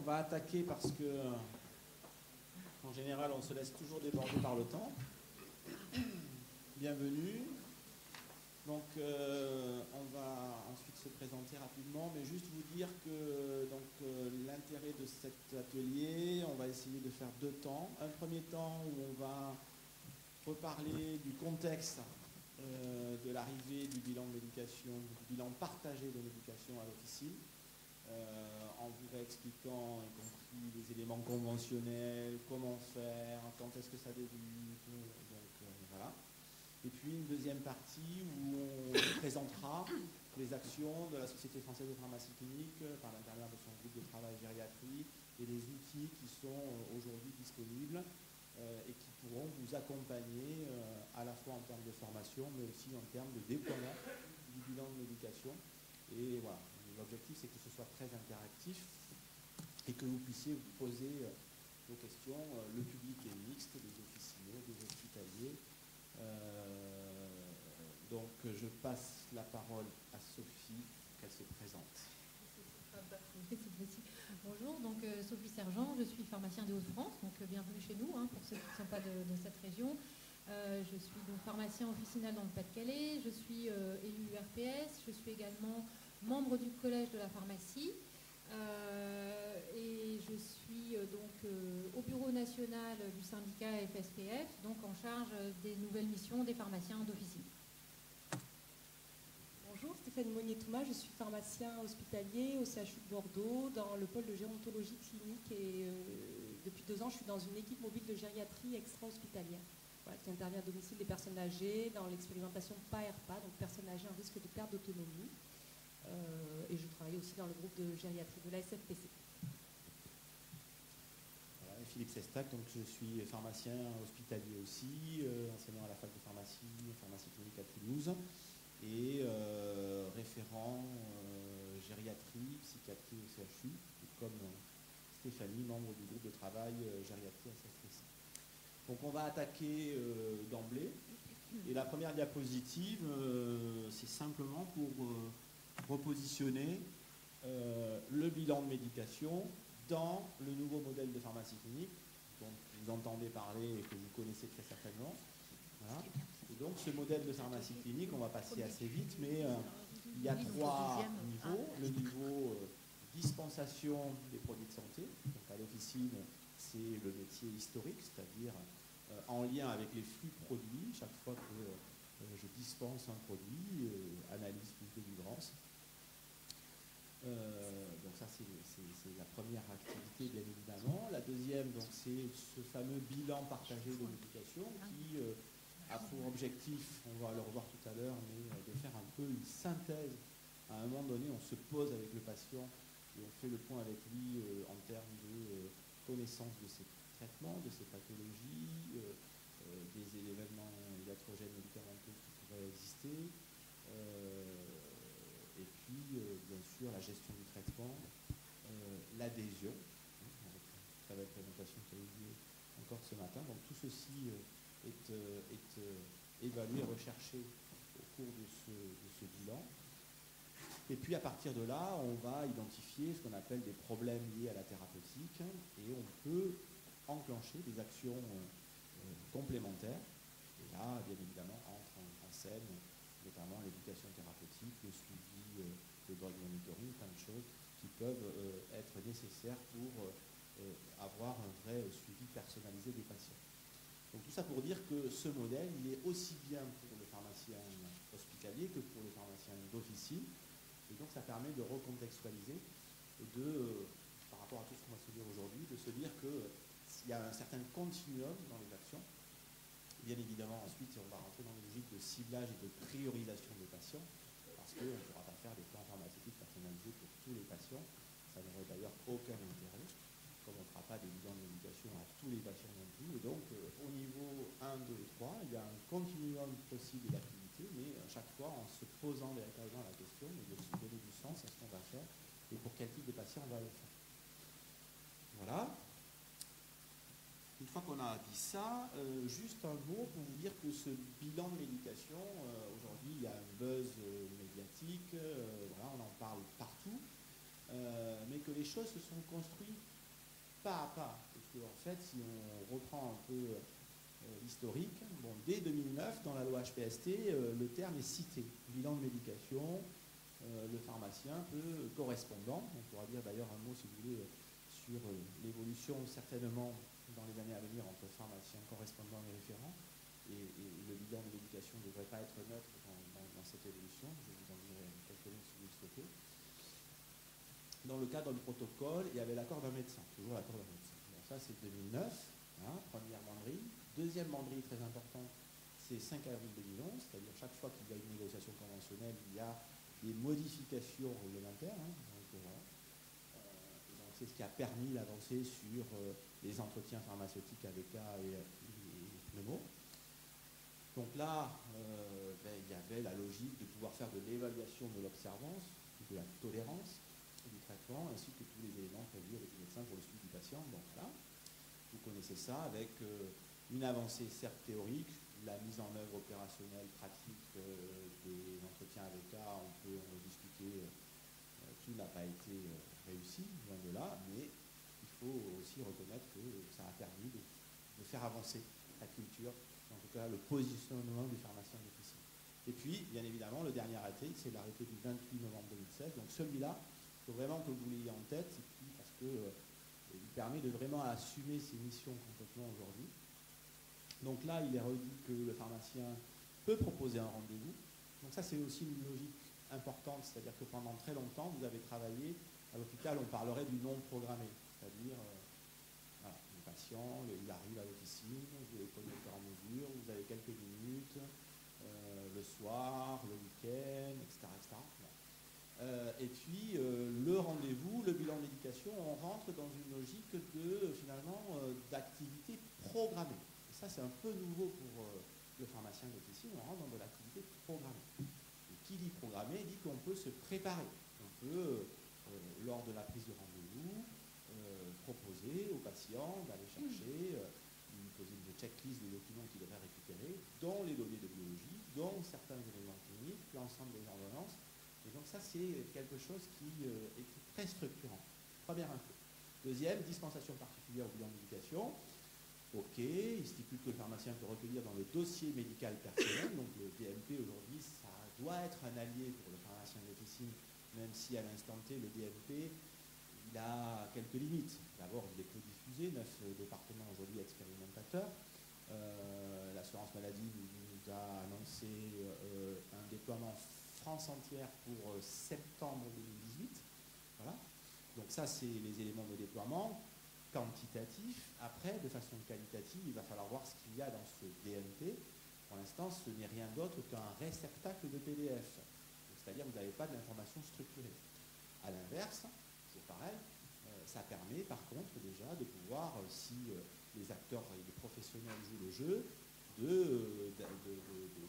va attaquer parce que, en général, on se laisse toujours déborder par le temps. Bienvenue. Donc, on va ensuite se présenter rapidement, mais juste vous dire que l'intérêt de cet atelier, on va essayer de faire deux temps. Un premier temps où on va reparler du contexte de l'arrivée du bilan de l'éducation, du bilan partagé de l'éducation à l'officine, en vous réexpliquant, y compris les éléments conventionnels, comment faire, quand est-ce que ça débute, voilà. Et puis une deuxième partie où on présentera les actions de la Société française de pharmacie clinique par l'intermédiaire de son groupe de travail gériatrie et les outils qui sont aujourd'hui disponibles et qui pourront vous accompagner à la fois en termes de formation mais aussi en termes de déploiement du bilan de l'éducation. Et voilà, l'objectif c'est que ce soit très interactif et que vous puissiez vous poser vos questions. Le public est mixte, des officinaux, des hospitaliers. Donc je passe la parole à Sophie, qu'elle se présente. Bonjour, donc Sophie Sergent, je suis pharmacien des Hauts-de-France, donc bienvenue chez nous pour ceux qui ne sont pas de cette région. Je suis donc pharmacien officinal dans le Pas-de-Calais, je suis élu RPS, je suis également membre du collège de la pharmacie et je suis au bureau national du syndicat FSPF, donc en charge des nouvelles missions des pharmaciens d'officine. Bonjour, Stéphanie Monnier-Thomas, je suis pharmacien hospitalier au CHU de Bordeaux dans le pôle de gérontologie clinique et depuis 2 ans je suis dans une équipe mobile de gériatrie extra-hospitalière qui intervient à domicile des personnes âgées dans l'expérimentation PAERPA, donc personnes âgées en risque de perte d'autonomie. Et je travaille aussi dans le groupe de gériatrie de la SFPC. Voilà, et Philippe Sestac, donc je suis pharmacien hospitalier aussi, enseignant à la fac de pharmacie clinique à Toulouse, et référent gériatrie, psychiatrie au CHU, et comme Stéphanie, membre du groupe de travail gériatrie SFPC. Donc on va attaquer d'emblée. Et la première diapositive, c'est simplement pour repositionner le bilan de médication dans le nouveau modèle de pharmacie clinique dont vous entendez parler et que vous connaissez très certainement. Voilà. Et donc ce modèle de pharmacie clinique, on va passer assez vite, mais il y a 3 niveaux. Le niveau dispensation des produits de santé. Donc à l'officine, c'est le métier historique, c'est-à-dire en lien avec les flux produits. Chaque fois que je dispense un produit, analyse plus délivrance. Donc ça c'est la première activité bien évidemment. La deuxième, donc c'est ce fameux bilan partagé de l'éducation qui a pour objectif, on va le revoir tout à l'heure, mais de faire un peu une synthèse. À un moment donné, on se pose avec le patient et on fait le point avec lui en termes de connaissance de ses traitements, de ses pathologies, des événements iatrogènes médicamenteux qui pourraient exister, et puis bien sûr la gestion du traitement, l'adhésion, avec une très belle présentation qui a eu lieu encore ce matin. Donc tout ceci est évalué, recherché au cours de ce bilan. Et puis à partir de là, on va identifier ce qu'on appelle des problèmes liés à la thérapeutique et on peut enclencher des actions complémentaires. Et là, bien évidemment, entre en scène notamment l'éducation thérapeutique, le suivi de drug monitoring, plein de choses qui peuvent être nécessaires pour avoir un vrai suivi personnalisé des patients. Donc tout ça pour dire que ce modèle, il est aussi bien pour le pharmacien hospitalier que pour le pharmacien d'officine. Et donc ça permet de recontextualiser et par rapport à tout ce qu'on va se dire aujourd'hui, de se dire qu'il y a un certain continuum dans les actions. Bien évidemment, ensuite, on va rentrer dans une logique de ciblage et de priorisation des patients, parce qu'on ne pourra pas faire des plans pharmaceutiques personnalisés pour tous les patients. Ça n'aurait d'ailleurs aucun intérêt, comme on ne fera pas des bilans de médication à tous les patients non plus. Et donc, au niveau 1, 2 et 3, il y a un continuum possible d'activité, mais à chaque fois en se posant véritablement la question et de se donner du sens à ce qu'on va faire et pour quel type de patient on va le faire. Voilà. Une fois qu'on a dit ça, juste un mot pour vous dire que ce bilan de médication, aujourd'hui il y a un buzz médiatique, voilà, on en parle partout, mais que les choses se sont construites pas à pas, parce que en fait, si on reprend un peu l'historique, bon, dès 2009, dans la loi HPST, le terme est cité, bilan de médication, le pharmacien peut correspondant, on pourra dire d'ailleurs un mot si vous voulez sur l'évolution certainement dans les années à venir entre pharmacien, correspondant et référent, et le bilan de médication ne devrait pas être neutre dans cette évolution, je vous en dirai quelques mots si vous le souhaitez. Dans le cadre du protocole, il y avait l'accord d'un médecin, toujours l'accord d'un médecin. Bon, ça c'est 2009, hein, première banderille. Deuxième banderille très importante, c'est 5 avril 2011, c'est-à-dire chaque fois qu'il y a une négociation conventionnelle, il y a des modifications réglementaires. Hein, donc, voilà. Donc c'est ce qui a permis l'avancée sur les entretiens pharmaceutiques AVK et pneumo. Donc là, il y avait la logique de pouvoir faire de l'évaluation de l'observance, de la tolérance du traitement, ainsi que tous les éléments prévus avec le médecin pour le suivi du patient. Donc là, vous connaissez ça avec une avancée certes théorique, la mise en œuvre opérationnelle pratique des entretiens avec cas, on peut en discuter, tout n'a pas été réussi, loin de là, mais il faut aussi reconnaître que ça a permis de faire avancer la culture, en tout cas le positionnement du pharmacien d'officine. Et puis, bien évidemment, le dernier arrêté, c'est l'arrêté du 28 novembre 2016, donc celui-là, il faut vraiment que vous l'ayez en tête, parce qu'il permet de vraiment assumer ses missions complètement aujourd'hui. Donc là, il est redit que le pharmacien peut proposer un rendez-vous. Donc ça, c'est aussi une logique importante, c'est-à-dire que pendant très longtemps, vous avez travaillé à l'hôpital, on parlerait du non programmé, c'est-à-dire voilà, le patient, il arrive à l'officine, vous les prenez au fur et à mesure, vous avez quelques minutes, le soir, le week-end, etc. etc. Et puis, le rendez-vous, le bilan de médication, on rentre dans une logique d'activité programmée. Et ça, c'est un peu nouveau pour le pharmacien d'officine, on rentre dans de l'activité programmée. Et qui dit programmée dit qu'on peut se préparer. On peut, lors de la prise de rendez-vous, proposer au patient d'aller chercher, lui poser une checklist de documents qu'il devrait récupérer, dont les données de biologie, dont certains éléments cliniques, l'ensemble des ordonnances. Et donc ça, c'est quelque chose qui est très structurant. Première info. Deuxième, dispensation particulière au bilan de médication. Ok, il stipule que le pharmacien peut recueillir dans le dossier médical personnel, donc le DMP aujourd'hui, ça doit être un allié pour le pharmacien d'officine, même si à l'instant T, le DMP, il a quelques limites. D'abord, il est peu diffusé, 9 départements aujourd'hui expérimentateurs. L'assurance maladie nous a annoncé un déploiement France entière pour septembre 2018. Voilà. Donc ça, c'est les éléments de déploiement quantitatifs. Après, de façon qualitative, il va falloir voir ce qu'il y a dans ce DMP. Pour l'instant, ce n'est rien d'autre qu'un réceptacle de PDF. C'est-à-dire que vous n'avez pas de l'information structurée. À l'inverse, c'est pareil, ça permet par contre déjà de pouvoir, si les acteurs et les professionnels jouent le jeu,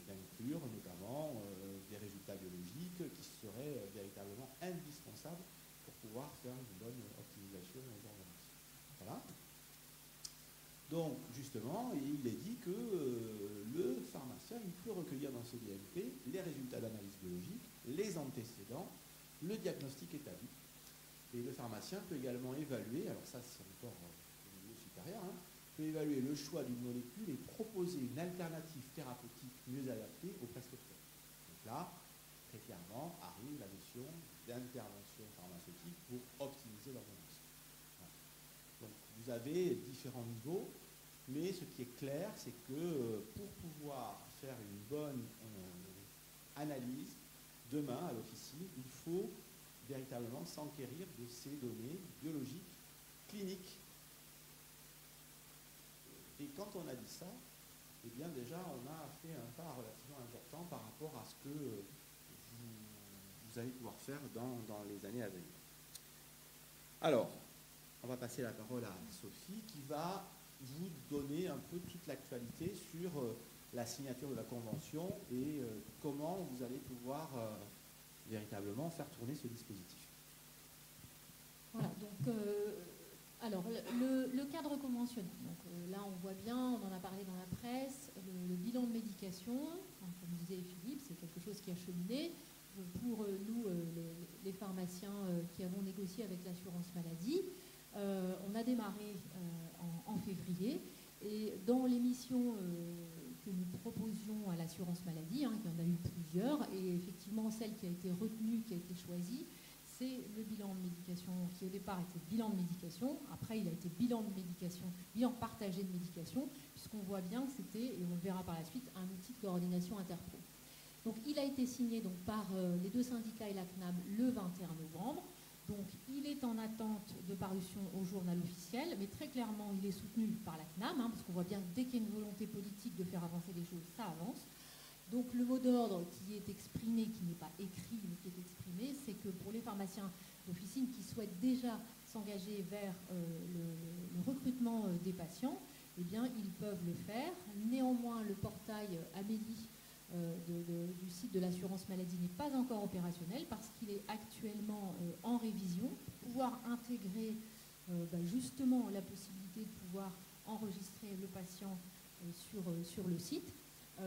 d'inclure notamment des résultats biologiques qui seraient véritablement indispensables pour pouvoir faire une bonne optimisation des ordonnances. Voilà. Donc, justement, il est dit que le pharmacien, il peut recueillir dans ce DMP les résultats d'analyse biologique, les antécédents, le diagnostic établi. Et le pharmacien peut également évaluer, alors ça c'est encore au niveau supérieur, hein, peut évaluer le choix d'une molécule et proposer une alternative thérapeutique mieux adaptée au prescripteur. Donc là, très clairement, arrive la notion d'intervention pharmaceutique pour optimiser l'ordonnance. Voilà. Donc vous avez différents niveaux, mais ce qui est clair, c'est que pour pouvoir faire une bonne analyse, demain à l'officine, il faut véritablement s'enquérir de ces données biologiques, cliniques. Et quand on a dit ça, eh bien déjà on a fait un pas relativement important par rapport à ce que vous allez pouvoir faire dans les années à venir. Alors, on va passer la parole à Sophie qui va vous donner un peu toute l'actualité sur la signature de la convention et comment vous allez pouvoir véritablement faire tourner ce dispositif. Voilà, donc alors le cadre conventionnel. Donc là on voit bien, on en a parlé dans la presse, le bilan de médication, comme disait Philippe, c'est quelque chose qui a cheminé. Pour nous, les pharmaciens qui avons négocié avec l'assurance maladie, on a démarré Et dans l'émission que nous proposions à l'assurance maladie, il y en a eu plusieurs, et effectivement celle qui a été retenue, qui a été choisie, c'est le bilan de médication, qui au départ était bilan de médication, après il a été bilan de médication, bilan partagé de médication, puisqu'on voit bien que c'était, et on le verra par la suite, un outil de coordination interpro. Donc il a été signé donc, par les deux syndicats et la CNAM le 21 novembre. Donc il est en attente de parution au journal officiel, mais très clairement il est soutenu par la CNAM, parce qu'on voit bien que dès qu'il y a une volonté politique de faire avancer les choses, ça avance. Donc le mot d'ordre qui est exprimé, qui n'est pas écrit, mais qui est exprimé, c'est que pour les pharmaciens d'officine qui souhaitent déjà s'engager vers le recrutement des patients, eh bien ils peuvent le faire. Néanmoins, le portail Amélie du site de l'assurance maladie n'est pas encore opérationnel parce qu'il est actuellement en révision pour pouvoir intégrer justement la possibilité de pouvoir enregistrer le patient sur le site.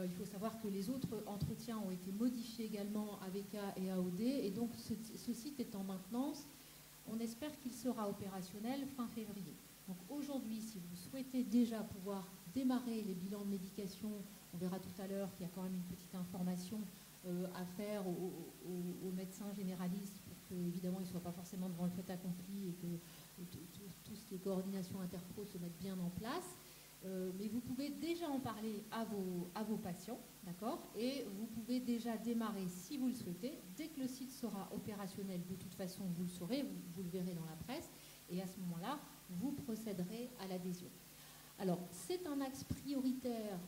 Il faut savoir que les autres entretiens ont été modifiés également avec A et AOD, et donc ce site est en maintenance. On espère qu'il sera opérationnel fin février. Donc aujourd'hui, si vous souhaitez déjà pouvoir démarrer les bilans de médication, on verra tout à l'heure qu'il y a quand même une petite information à faire aux médecins généralistes pour qu'évidemment ils ne soient pas forcément devant le fait accompli et que tout ce qui est coordination interpro se mette bien en place. Mais vous pouvez déjà en parler à vos patients, d'accord ? Et vous pouvez déjà démarrer, si vous le souhaitez, dès que le site sera opérationnel, de toute façon vous le saurez, vous le verrez dans la presse, et à ce moment-là, vous procéderez à l'adhésion. Alors, c'est un axe prioritaire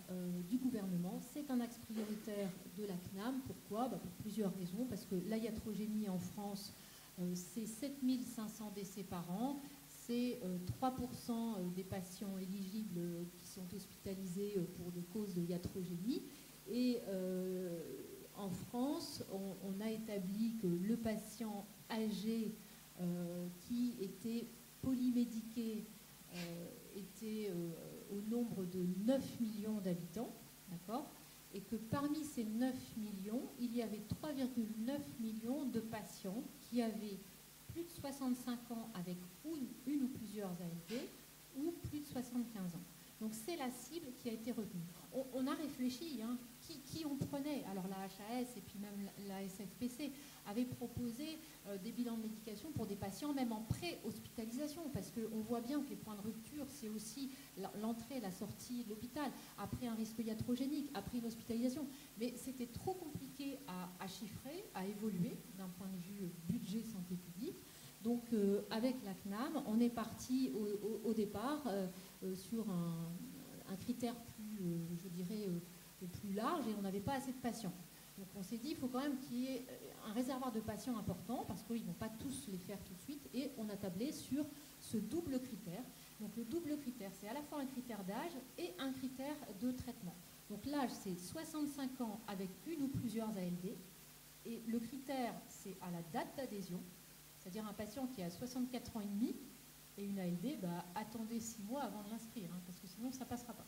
du gouvernement, c'est un axe prioritaire de la CNAM. Pourquoi ? Pour plusieurs raisons, parce que la iatrogénie en France, c'est 7500 décès par an. C'est 3% des patients éligibles qui sont hospitalisés pour des causes de iatrogénie. Et en France, on a établi que le patient âgé qui était polymédiqué était au nombre de 9 millions d'habitants, d'accord ? Et que parmi ces 9 millions, il y avait 3,9 millions de patients qui avaient plus de 65 ans avec une ou plusieurs ALD, ou plus de 75 ans. Donc c'est la cible qui a été retenue. On a réfléchi, qui on prenait. Alors la HAS et puis même la SFPC avaient proposé des bilans de médication pour des patients même en pré-hospitalisation, parce qu'on voit bien que les points de rupture, c'est aussi l'entrée et la sortie de l'hôpital, après un risque iatrogénique, après une hospitalisation. Mais c'était trop compliqué à chiffrer, à évoluer d'un point de vue budget santé publique. Donc avec la CNAM, on est parti au départ sur un critère plus, je dirais, plus large, et on n'avait pas assez de patients. Donc on s'est dit, il faut quand même qu'il y ait un réservoir de patients important, parce qu'ils ne vont pas tous les faire tout de suite, et on a tablé sur ce double critère. Donc le double critère, c'est à la fois un critère d'âge et un critère de traitement. Donc l'âge, c'est 65 ans avec une ou plusieurs ALD, et le critère, c'est à la date d'adhésion, c'est-à-dire un patient qui a 64 ans et demi et une ALD, attendez 6 mois avant de l'inscrire, parce que sinon ça ne passera pas.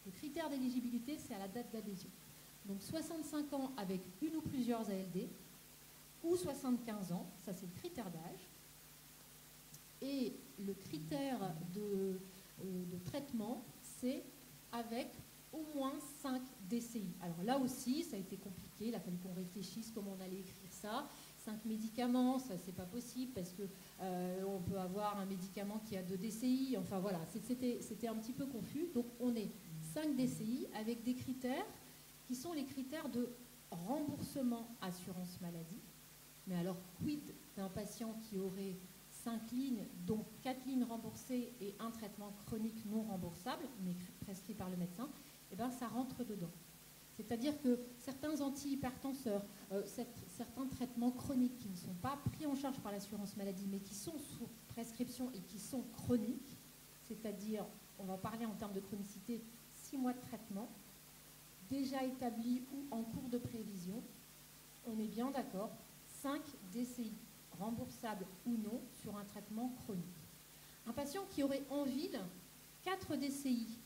Le critère d'éligibilité, c'est à la date d'adhésion. Donc 65 ans avec une ou plusieurs ALD, ou 75 ans, ça c'est le critère d'âge. Et le critère de traitement, c'est avec au moins 5 DCI. Alors là aussi, ça a été compliqué, il a fallu qu'on réfléchisse comment on allait écrire ça. 5 médicaments, ça c'est pas possible parce que on peut avoir un médicament qui a 2 DCI, enfin voilà, c'était un petit peu confus. Donc on est 5 DCI avec des critères qui sont les critères de remboursement assurance maladie. Mais alors, quid d'un patient qui aurait 5 lignes, dont 4 lignes remboursées et un traitement chronique non remboursable, mais prescrit par le médecin, eh bien ça rentre dedans. C'est-à-dire que certains antihypertenseurs, certains traitements chroniques qui ne sont pas pris en charge par l'assurance maladie, mais qui sont sous prescription et qui sont chroniques, c'est-à-dire, on va parler en termes de chronicité, 6 mois de traitement, déjà établi ou en cours de prévision, on est bien d'accord, 5 DCI, remboursables ou non, sur un traitement chronique. Un patient qui aurait en ville 4 DCI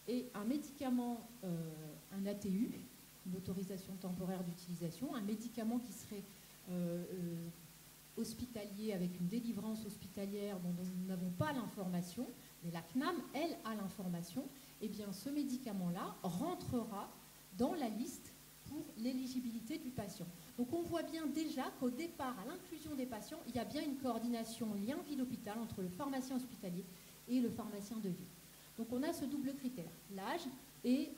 et un médicament, un ATU, une autorisation temporaire d'utilisation, un médicament qui serait hospitalier avec une délivrance hospitalière dont nous n'avons pas l'information, Mais la CNAM, elle, a l'information, eh bien ce médicament-là rentrera dans la liste pour l'éligibilité du patient. Donc on voit bien déjà qu'au départ, à l'inclusion des patients, il y a bien une coordination lien ville-hôpital entre le pharmacien hospitalier et le pharmacien de ville. Donc on a ce double critère, l'âge et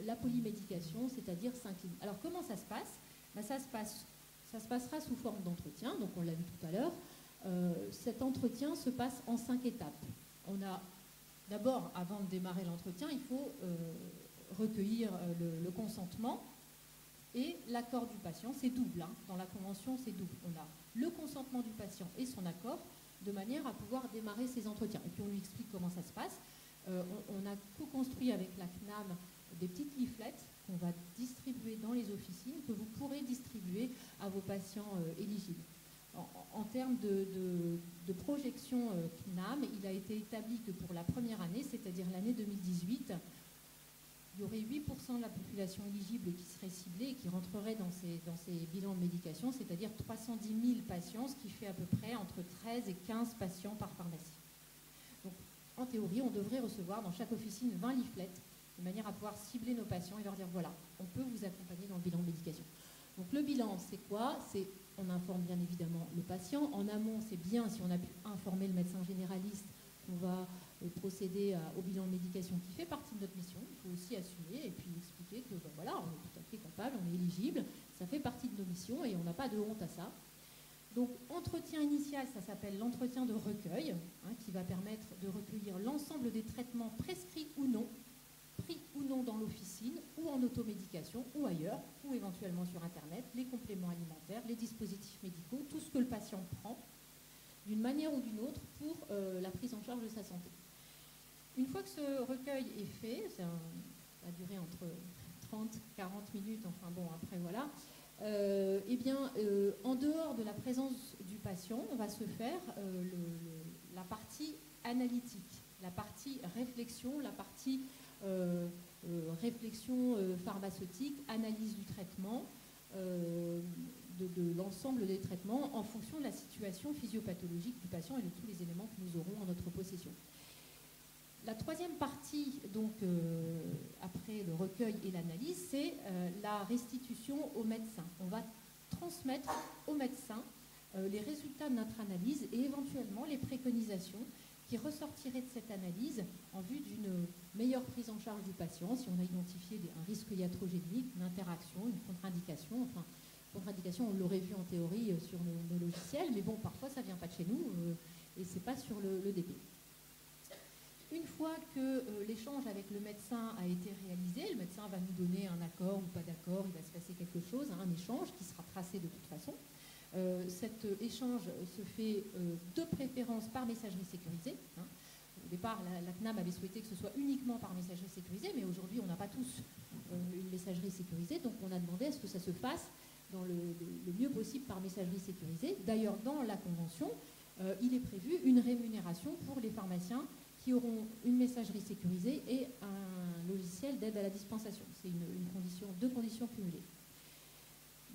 la polymédication, c'est-à-dire 5 lignes. Alors comment ça se passe? Ça se passera sous forme d'entretien, donc on l'a vu tout à l'heure. Cet entretien se passe en 5 étapes. On a d'abord, avant de démarrer l'entretien, il faut recueillir le consentement et l'accord du patient. C'est double, hein. Dans la convention, c'est double. On a le consentement du patient et son accord, de manière à pouvoir démarrer ces entretiens. Et puis on lui explique comment ça se passe. On a co-construit avec la CNAM des petites leaflets qu'on va distribuer dans les officines, que vous pourrez distribuer à vos patients éligibles. En termes de projection CNAM, il a été établi que pour la première année, c'est-à-dire l'année 2018, il y aurait 8% de la population éligible qui serait ciblée et qui rentrerait dans ces bilans de médication, c'est-à-dire 310 000 patients, ce qui fait à peu près entre 13 et 15 patients par pharmacie. Donc, en théorie, on devrait recevoir dans chaque officine 20 leaflets, de manière à pouvoir cibler nos patients et leur dire, voilà, on peut vous accompagner dans le bilan de médication. Donc le bilan, c'est quoi? On informe bien évidemment le patient. En amont, c'est bien si on a pu informer le médecin généraliste qu'on va procéder au bilan de médication qui fait partie de notre mission. Il faut aussi assumer et puis expliquer que voilà, on est tout à fait capable, on est éligible, ça fait partie de nos missions et on n'a pas de honte à ça. Donc entretien initial, ça s'appelle l'entretien de recueil, hein, qui va permettre de recueillir l'ensemble des traitements prescrits ou non, pris ou non dans l'officine, ou en automédication, ou ailleurs, ou éventuellement sur Internet, les compléments alimentaires, les dispositifs médicaux, tout ce que le patient prend, d'une manière ou d'une autre, pour la prise en charge de sa santé. Une fois que ce recueil est fait, ça va durer entre 30 et 40 minutes, enfin bon, après voilà, en dehors de la présence du patient, on va se faire la partie analytique, la partie réflexion, la partie réflexion pharmaceutique, analyse du traitement, de l'ensemble des traitements en fonction de la situation physiopathologique du patient et de tous les éléments que nous aurons en notre possession. La troisième partie, donc, après le recueil et l'analyse, c'est la restitution au médecin. On va transmettre au médecin les résultats de notre analyse et éventuellement les préconisations qui ressortiraient de cette analyse en vue d'une meilleure prise en charge du patient, si on a identifié un risque iatrogénique, une interaction, une contre-indication. Enfin, contre-indication, on l'aurait vu en théorie sur nos logiciels, mais bon, parfois ça ne vient pas de chez nous et ce n'est pas sur le DP. Une fois que l'échange avec le médecin a été réalisé, le médecin va nous donner un accord ou pas d'accord, il va se passer quelque chose, un échange qui sera tracé de toute façon. Cet échange se fait de préférence par messagerie sécurisée. Hein. Au départ, la CNAM avait souhaité que ce soit uniquement par messagerie sécurisée, mais aujourd'hui, on n'a pas tous une messagerie sécurisée, donc on a demandé à ce que ça se fasse dans le mieux possible par messagerie sécurisée. D'ailleurs, dans la convention, il est prévu une rémunération pour les pharmaciens qui auront une messagerie sécurisée et un logiciel d'aide à la dispensation. C'est deux conditions cumulées.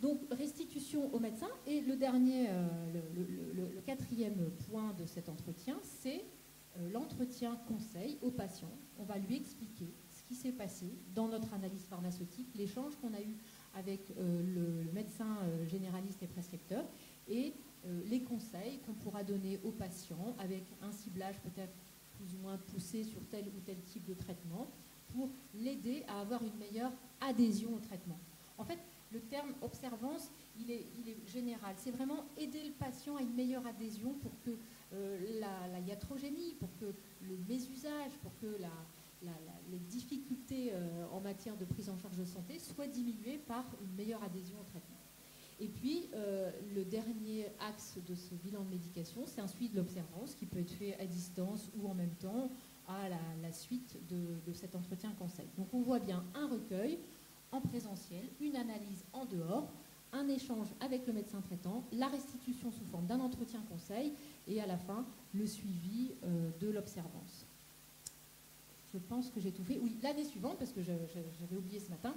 Donc, restitution au médecin. Et le dernier, le quatrième point de cet entretien, c'est l'entretien conseil au patient. On va lui expliquer ce qui s'est passé dans notre analyse pharmaceutique, l'échange qu'on a eu avec le médecin généraliste et prescripteur et les conseils qu'on pourra donner au patient avec un ciblage peut-être plus ou moins poussé sur tel ou tel type de traitement pour l'aider à avoir une meilleure adhésion au traitement. En fait, le terme observance, il est général. C'est vraiment aider le patient à une meilleure adhésion pour que la iatrogénie, pour que le mésusage, pour que les difficultés en matière de prise en charge de santé soient diminuées par une meilleure adhésion au traitement. Et puis, le dernier axe de ce bilan de médication, c'est un suivi de l'observance qui peut être fait à distance ou en même temps à la suite de cet entretien conseil. Donc, on voit bien un recueil en présentiel, une analyse en dehors, un échange avec le médecin traitant, la restitution sous forme d'un entretien conseil et à la fin, le suivi de l'observance. Je pense que j'ai tout fait. Oui, l'année suivante, parce que j'avais oublié ce matin.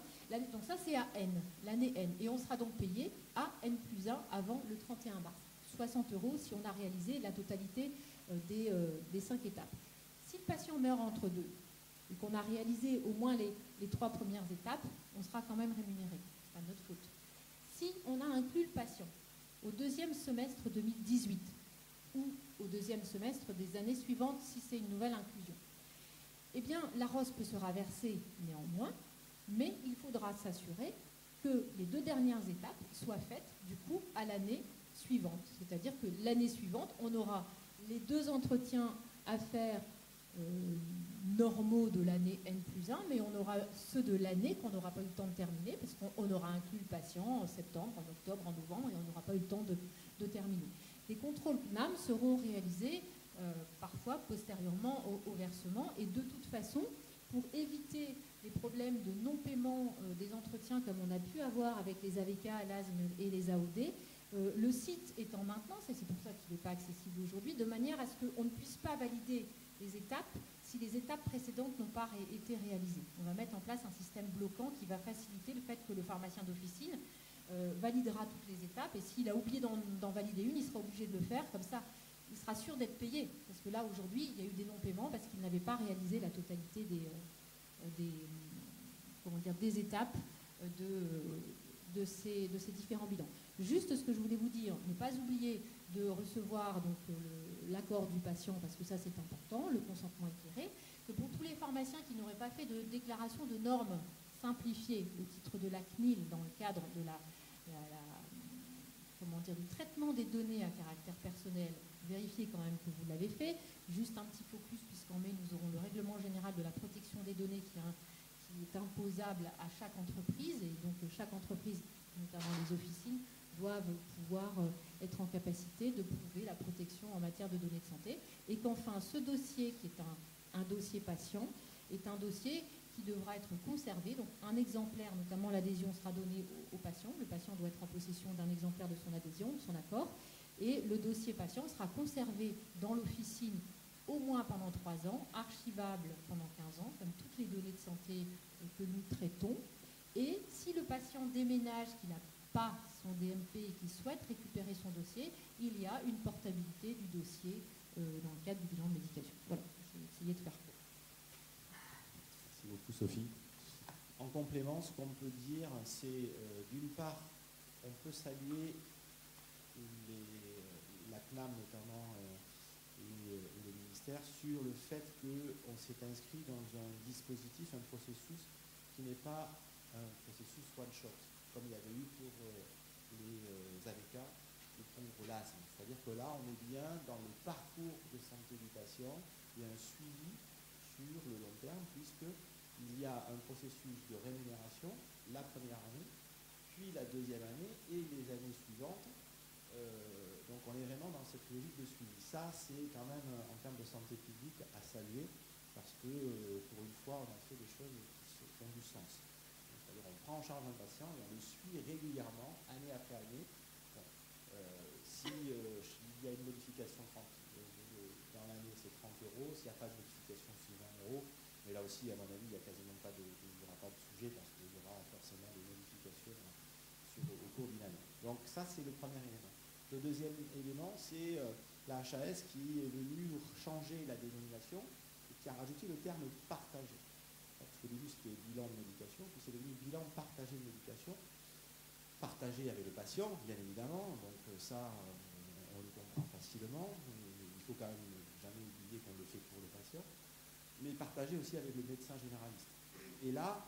Donc ça, c'est à N, l'année N. Et on sera donc payé à N+1 avant le 31 mars. 60 € si on a réalisé la totalité des 5 étapes. Si le patient meurt entre deux, et qu'on a réalisé au moins les 3 premières étapes, on sera quand même rémunéré. C'est pas notre faute. Si on a inclus le patient au 2e semestre 2018 ou au 2e semestre des années suivantes, si c'est une nouvelle inclusion, eh bien, la ROS peut sera versée néanmoins, mais il faudra s'assurer que les 2 dernières étapes soient faites, du coup, à l'année suivante. C'est-à-dire que l'année suivante, on aura les 2 entretiens à faire normaux de l'année N+1, mais on aura ceux de l'année qu'on n'aura pas eu le temps de terminer, parce qu'on aura inclus le patient en septembre, en octobre, en novembre, et on n'aura pas eu le temps de terminer. Les contrôles CNAM seront réalisés parfois postérieurement au versement, et de toute façon, pour éviter les problèmes de non-paiement des entretiens comme on a pu avoir avec les AVK, l'ASM et les AOD, le site est en maintenance, et c'est pour ça qu'il n'est pas accessible aujourd'hui, de manière à ce qu'on ne puisse pas valider les étapes si les étapes précédentes n'ont pas été réalisées. On va mettre en place un système bloquant qui va faciliter le fait que le pharmacien d'officine validera toutes les étapes, et s'il a oublié d'en valider une, il sera obligé de le faire, comme ça il sera sûr d'être payé, parce que là aujourd'hui il y a eu des non-paiements parce qu'il n'avait pas réalisé la totalité des étapes de ces différents bilans. Juste ce que je voulais vous dire, ne pas oublier de recevoir donc l'accord du patient, parce que ça c'est important, le consentement éclairé, que pour tous les pharmaciens qui n'auraient pas fait de déclaration de normes simplifiées au titre de la CNIL dans le cadre de du traitement des données à caractère personnel, vérifiez quand même que vous l'avez fait. Juste un petit focus, puisqu'en mai nous aurons le règlement général de la protection des données qui est imposable à chaque entreprise, et donc chaque entreprise, notamment les officines, doivent pouvoir être en capacité de prouver la protection en matière de données de santé, et qu'enfin ce dossier, qui est un dossier patient, est un dossier qui devra être conservé. Donc un exemplaire, notamment l'adhésion, sera donné au patient. Le patient doit être en possession d'un exemplaire de son adhésion, de son accord, et le dossier patient sera conservé dans l'officine au moins pendant 3 ans, archivable pendant 15 ans, comme toutes les données de santé que nous traitons. Et si le patient déménage, qu'il n'a pas son DMP et qu'il souhaite récupérer son dossier, il y a une portabilité du dossier dans le cadre du bilan de médication. Voilà, je vais essayer de faire court. Merci beaucoup Sophie. En complément, ce qu'on peut dire, c'est d'une part, on peut saluer la CNAM notamment et le ministère sur le fait qu'on s'est inscrit dans un dispositif, un processus qui n'est pas un processus one-shot, comme il y avait eu pour les AVK et pour l'ASM. C'est-à-dire que là, on est bien dans le parcours de santé du patient, il y a un suivi sur le long terme, puisqu'il y a un processus de rémunération la première année, puis la deuxième année et les années suivantes. Donc on est vraiment dans cette logique de suivi. Ça, c'est quand même, en termes de santé publique, à saluer, parce que pour une fois, on a fait des choses qui ont du sens. C'est-à-dire on prend en charge un patient et on le suit régulièrement, année après année. Bon, s'il y a une modification dans l'année, c'est 30 €. S'il n'y a pas de modification, c'est 20 €. Mais là aussi, à mon avis, il n'y a quasiment pas il n'y aura pas de sujet, parce qu'il y aura forcément des modifications au cours d'une année. Donc ça, c'est le premier élément. Le deuxième élément, c'est la HAS qui est venue changer la dénomination et qui a rajouté le terme partagé. Parce qu'au début, c'était bilan de médication, puis c'est devenu bilan partagé de médication. Partagé avec le patient, bien évidemment, donc ça, on le comprend facilement. Il faut quand même jamais oublier qu'on le fait pour le patient, mais partagé aussi avec le médecin généraliste. Et là,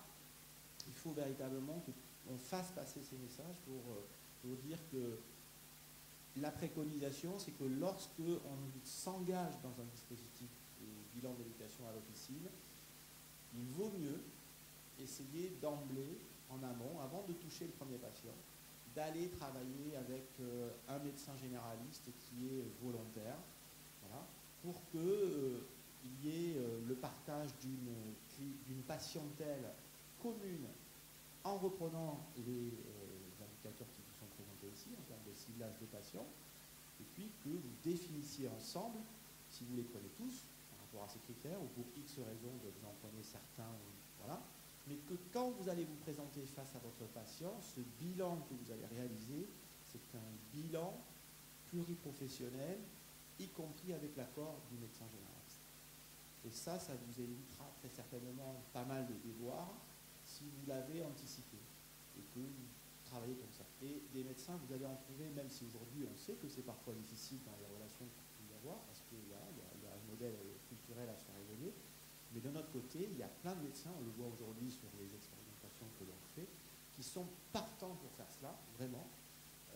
il faut véritablement qu'on fasse passer ces messages pour dire que la préconisation, c'est que lorsque on s'engage dans un dispositif de bilan de médication à l'officine, il vaut mieux essayer d'emblée, en amont, avant de toucher le premier patient, d'aller travailler avec un médecin généraliste qui est volontaire, voilà, pour qu'il y ait le partage d'une patientèle commune en reprenant les indicateurs qui vous sont présentés ici en termes de ciblage de patients, et puis que vous définissiez ensemble, si vous les prenez tous, par rapport à ces critères, ou pour X raisons, que vous en prenez certains, voilà, mais que quand vous allez vous présenter face à votre patient, ce bilan que vous allez réaliser, c'est un bilan pluriprofessionnel, y compris avec l'accord du médecin généraliste. Et ça vous évitera très certainement pas mal de déboires si vous l'avez anticipé et que vous travaillez comme ça. Et des médecins, vous allez en trouver, même si aujourd'hui on sait que c'est parfois difficile dans les relations qu'il peut y avoir, parce qu'il y a un modèle culturel à se faire évoluer. Mais de notre côté, il y a plein de médecins, on le voit aujourd'hui sur les expérimentations que l'on fait, qui sont partants pour faire cela, vraiment.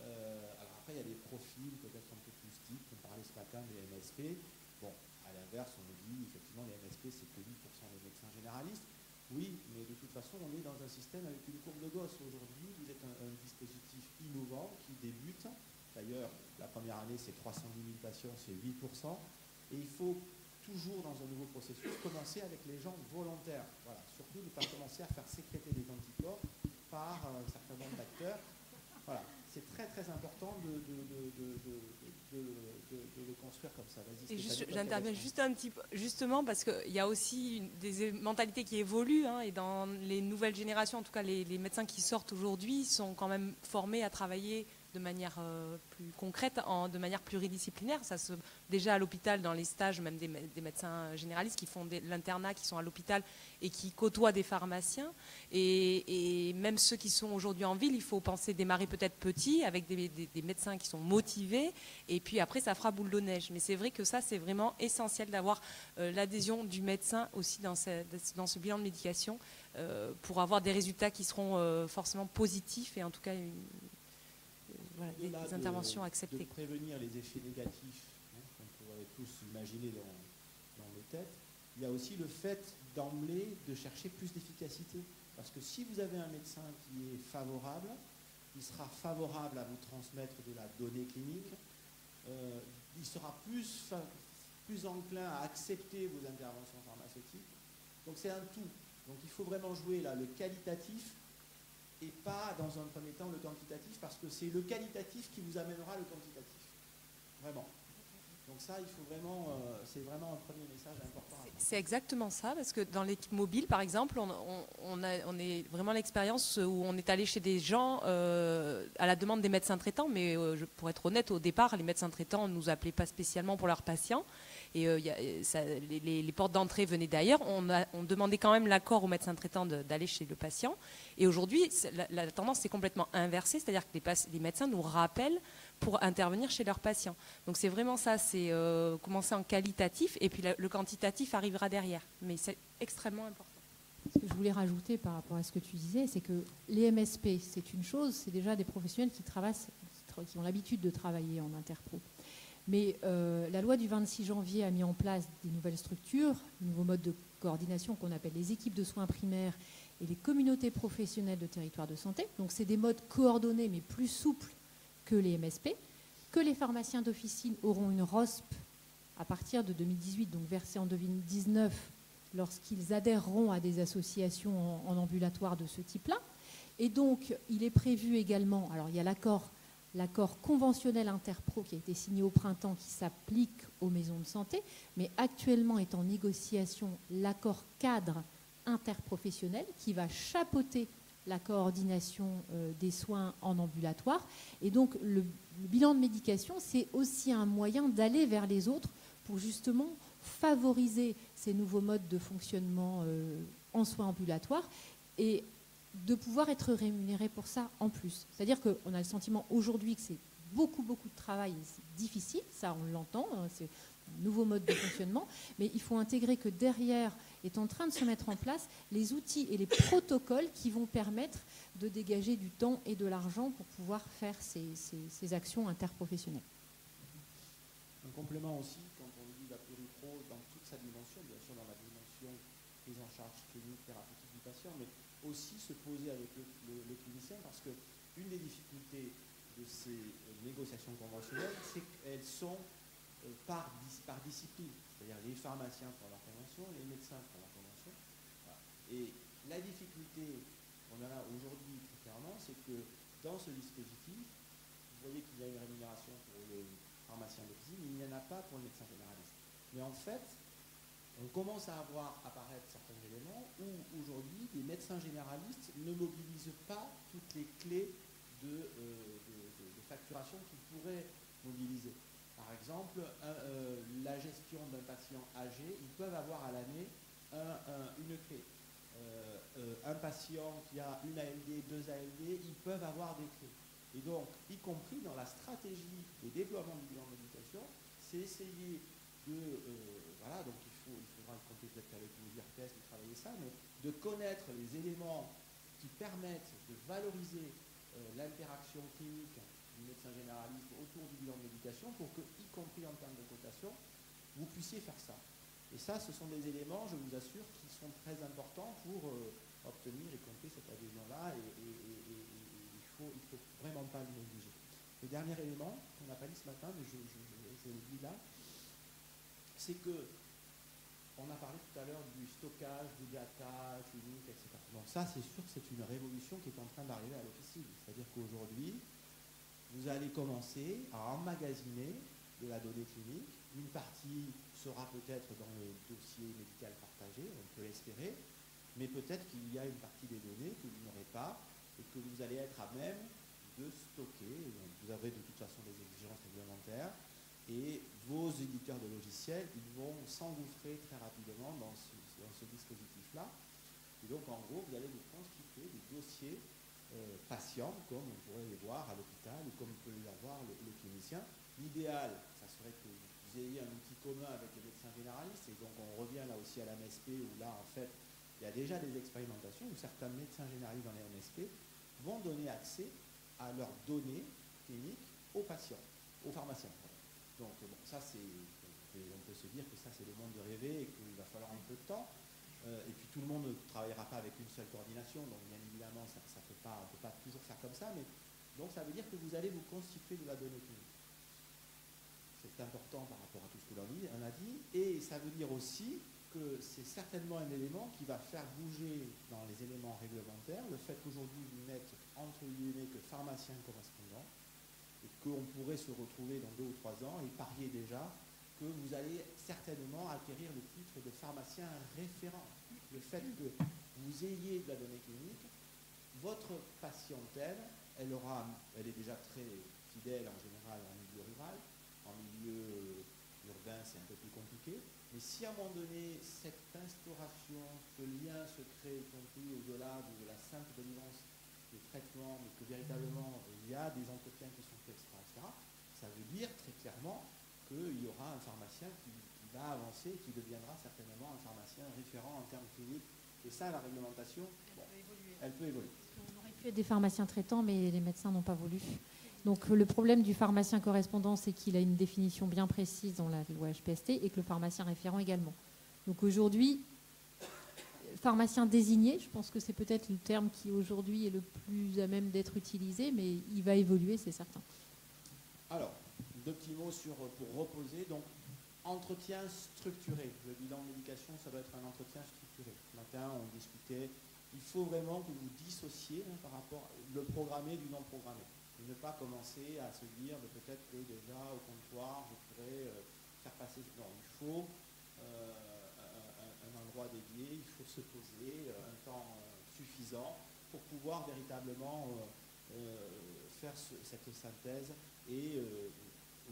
Alors après, il y a des profils peut-être un peu plus types, on parlait ce matin des MSP. Bon, à l'inverse, on me dit, effectivement, les MSP, c'est que 8% des médecins généralistes. Oui, mais de toute façon, on est dans un système avec une courbe de Gauss. Aujourd'hui, vous êtes un dispositif innovant qui débute. D'ailleurs, la première année, c'est 310 000 patients, c'est 8%. Et il faut toujours, dans un nouveau processus, commencer avec les gens volontaires. Voilà. Surtout ne pas commencer à faire sécréter des anticorps par un certain nombre d'acteurs. Voilà. C'est très très important de le construire comme ça. J'interviens juste un petit peu, justement parce qu'il y a aussi des mentalités qui évoluent, hein, et dans les nouvelles générations, en tout cas les médecins qui sortent aujourd'hui sont quand même formés à travailler de manière plus concrète, de manière pluridisciplinaire. Ça déjà à l'hôpital, dans les stages, même des médecins généralistes qui font l'internat, qui sont à l'hôpital et qui côtoient des pharmaciens. Et même ceux qui sont aujourd'hui en ville, il faut penser démarrer peut-être petit, avec des médecins qui sont motivés, et puis après ça fera boule de neige. Mais c'est vrai que ça, c'est vraiment essentiel d'avoir l'adhésion du médecin aussi dans ce bilan de médication, pour avoir des résultats qui seront forcément positifs, et en tout cas voilà, des interventions acceptées. De prévenir les effets négatifs, hein, qu'on pourrait tous imaginer dans nos têtes, il y a aussi le fait d'emblée de chercher plus d'efficacité. Parce que si vous avez un médecin qui est favorable, il sera favorable à vous transmettre de la donnée clinique, il sera plus enclin à accepter vos interventions pharmaceutiques. Donc c'est un tout. Donc il faut vraiment jouer là le qualitatif et pas dans un premier temps le quantitatif, parce que c'est le qualitatif qui vous amènera le quantitatif. Vraiment. Donc ça, il faut vraiment, c'est vraiment un premier message important. C'est exactement ça, parce que dans l'équipe mobile, par exemple, on est vraiment l'expérience où on est allé chez des gens à la demande des médecins traitants, mais pour être honnête, au départ, les médecins traitants ne nous appelaient pas spécialement pour leurs patients. Et les portes d'entrée venaient d'ailleurs. On demandait quand même l'accord aux médecins traitants d'aller chez le patient. Et aujourd'hui, la tendance est complètement inversée, c'est-à-dire que les médecins nous rappellent pour intervenir chez leurs patients. Donc c'est vraiment ça, c'est commencer en qualitatif, et puis le quantitatif arrivera derrière. Mais c'est extrêmement important. Ce que je voulais rajouter par rapport à ce que tu disais, c'est que les MSP, c'est une chose, c'est déjà des professionnels qui ont l'habitude de travailler en interpro. Mais la loi du 26 janvier a mis en place des nouvelles structures, de nouveaux modes de coordination qu'on appelle les équipes de soins primaires et les communautés professionnelles de territoire de santé. Donc c'est des modes coordonnés mais plus souples que les MSP, que les pharmaciens d'officine auront une ROSP à partir de 2018, donc versée en 2019, lorsqu'ils adhéreront à des associations en ambulatoire de ce type-là. Et donc, il est prévu également, alors il y a l'accord conventionnel interpro qui a été signé au printemps, qui s'applique aux maisons de santé, mais actuellement est en négociation l'accord cadre interprofessionnel qui va chapeauter la coordination des soins en ambulatoire. Et donc, le bilan de médication, c'est aussi un moyen d'aller vers les autres pour justement favoriser ces nouveaux modes de fonctionnement en soins ambulatoires et de pouvoir être rémunéré pour ça en plus. C'est-à-dire qu'on a le sentiment aujourd'hui que c'est beaucoup de travail, c'est difficile, ça on l'entend, hein, c'est un nouveau mode de fonctionnement, mais il faut intégrer que derrière est en train de se mettre en place les outils et les protocoles qui vont permettre de dégager du temps et de l'argent pour pouvoir faire ces actions interprofessionnelles. Un complément aussi, quand on dit la pluripro dans toute sa dimension, bien sûr dans la dimension prise en charge clinique, thérapeutique du patient, mais aussi se poser avec le clinicien, parce qu'une des difficultés de ces négociations conventionnelles, c'est qu'elles sont par discipline. C'est-à-dire les pharmaciens font leur convention, les médecins font leur convention. Voilà. Et la difficulté qu'on a là aujourd'hui, très clairement, c'est que dans ce dispositif, vous voyez qu'il y a une rémunération pour le pharmacien d'officine, mais il n'y en a pas pour le médecin généraliste. Mais en fait, on commence à voir apparaître certains éléments où aujourd'hui les médecins généralistes ne mobilisent pas toutes les clés de facturation qu'ils pourraient mobiliser. Par exemple, la gestion d'un patient âgé, ils peuvent avoir à l'année une clé. Un patient qui a une ALD, deux ALD, ils peuvent avoir des clés. Et donc, y compris dans la stratégie de déploiement du bilan de médication, c'est essayer de, voilà, donc il faudra y compter peut-être avec les IRPS de travailler ça, mais de connaître les éléments qui permettent de valoriser l'interaction clinique du médecin généraliste autour du bilan de médication pour que, y compris en termes de cotation, vous puissiez faire ça. Et ça, ce sont des éléments, je vous assure, qui sont très importants pour obtenir et compter cette adhésion-là, et il faut vraiment pas le négliger. Le dernier élément qu'on n'a pas dit ce matin, mais je le dis là, c'est que on a parlé tout à l'heure du stockage, du data, clinique, etc. Donc ça, c'est sûr que c'est une révolution qui est en train d'arriver à l'officine. C'est-à-dire qu'aujourd'hui, vous allez commencer à emmagasiner de la donnée clinique. Une partie sera peut-être dans le dossier médical partagé, on peut l'espérer, mais peut-être qu'il y a une partie des données que vous n'aurez pas et que vous allez être à même de stocker. Vous avez de toute façon des exigences réglementaires et vos éditeurs de logiciels, ils vont s'engouffrer très rapidement dans ce dispositif-là. Et donc, en gros, vous allez vous constituer des dossiers patients, comme on pourrait les voir à l'hôpital ou comme peut les avoir le clinicien. L'idéal, ça serait que vous ayez un outil commun avec les médecins généralistes, et donc on revient là aussi à la MSP, où là, en fait, il y a déjà des expérimentations où certains médecins généralistes dans les MSP vont donner accès à leurs données cliniques aux patients, aux pharmaciens. Donc, bon, ça, on peut se dire que ça, c'est le monde de rêver et qu'il va falloir un peu de temps. Et puis, tout le monde ne travaillera pas avec une seule coordination. Donc, bien évidemment, on ne peut pas toujours faire comme ça. Mais donc, ça veut dire que vous allez vous constituer de la donnée clinique. C'est important par rapport à tout ce que l'on a dit. Et ça veut dire aussi que c'est certainement un élément qui va faire bouger dans les éléments réglementaires le fait qu'aujourd'hui, vous n'êtes entre guillemets que pharmacien correspondant, et qu'on pourrait se retrouver dans 2 ou 3 ans et parier déjà que vous allez certainement acquérir le titre de pharmacien référent. Le fait que vous ayez de la donnée clinique, votre patientèle, elle est déjà très fidèle en général en milieu rural, en milieu urbain c'est un peu plus compliqué, mais si à un moment donné cette instauration, ce lien se crée, y compris au-delà de la simple délivrance de traitement, mais que véritablement il y a des entretiens qui sont faits, etc., ça veut dire très clairement qu'il y aura un pharmacien qui va avancer et qui deviendra certainement un pharmacien référent en termes cliniques. Et ça, la réglementation, elle peut évoluer. On aurait pu être des pharmaciens traitants, mais les médecins n'ont pas voulu. Donc le problème du pharmacien correspondant, c'est qu'il a une définition bien précise dans la loi HPST et que le pharmacien référent également. Donc aujourd'hui, pharmacien désigné, je pense que c'est peut-être le terme qui aujourd'hui est le plus à même d'être utilisé, mais il va évoluer, c'est certain. Alors, 2 petits mots pour reposer. Donc, entretien structuré. Le bilan de médication, ça doit être un entretien structuré. Ce matin, on discutait, il faut vraiment que vous dissociez par rapport le programmé du non programmé. Et ne pas commencer à se dire peut-être que déjà au comptoir, je pourrais faire passer. Non, il faut un endroit dédié, il faut se poser un temps suffisant pour pouvoir véritablement faire cette synthèse et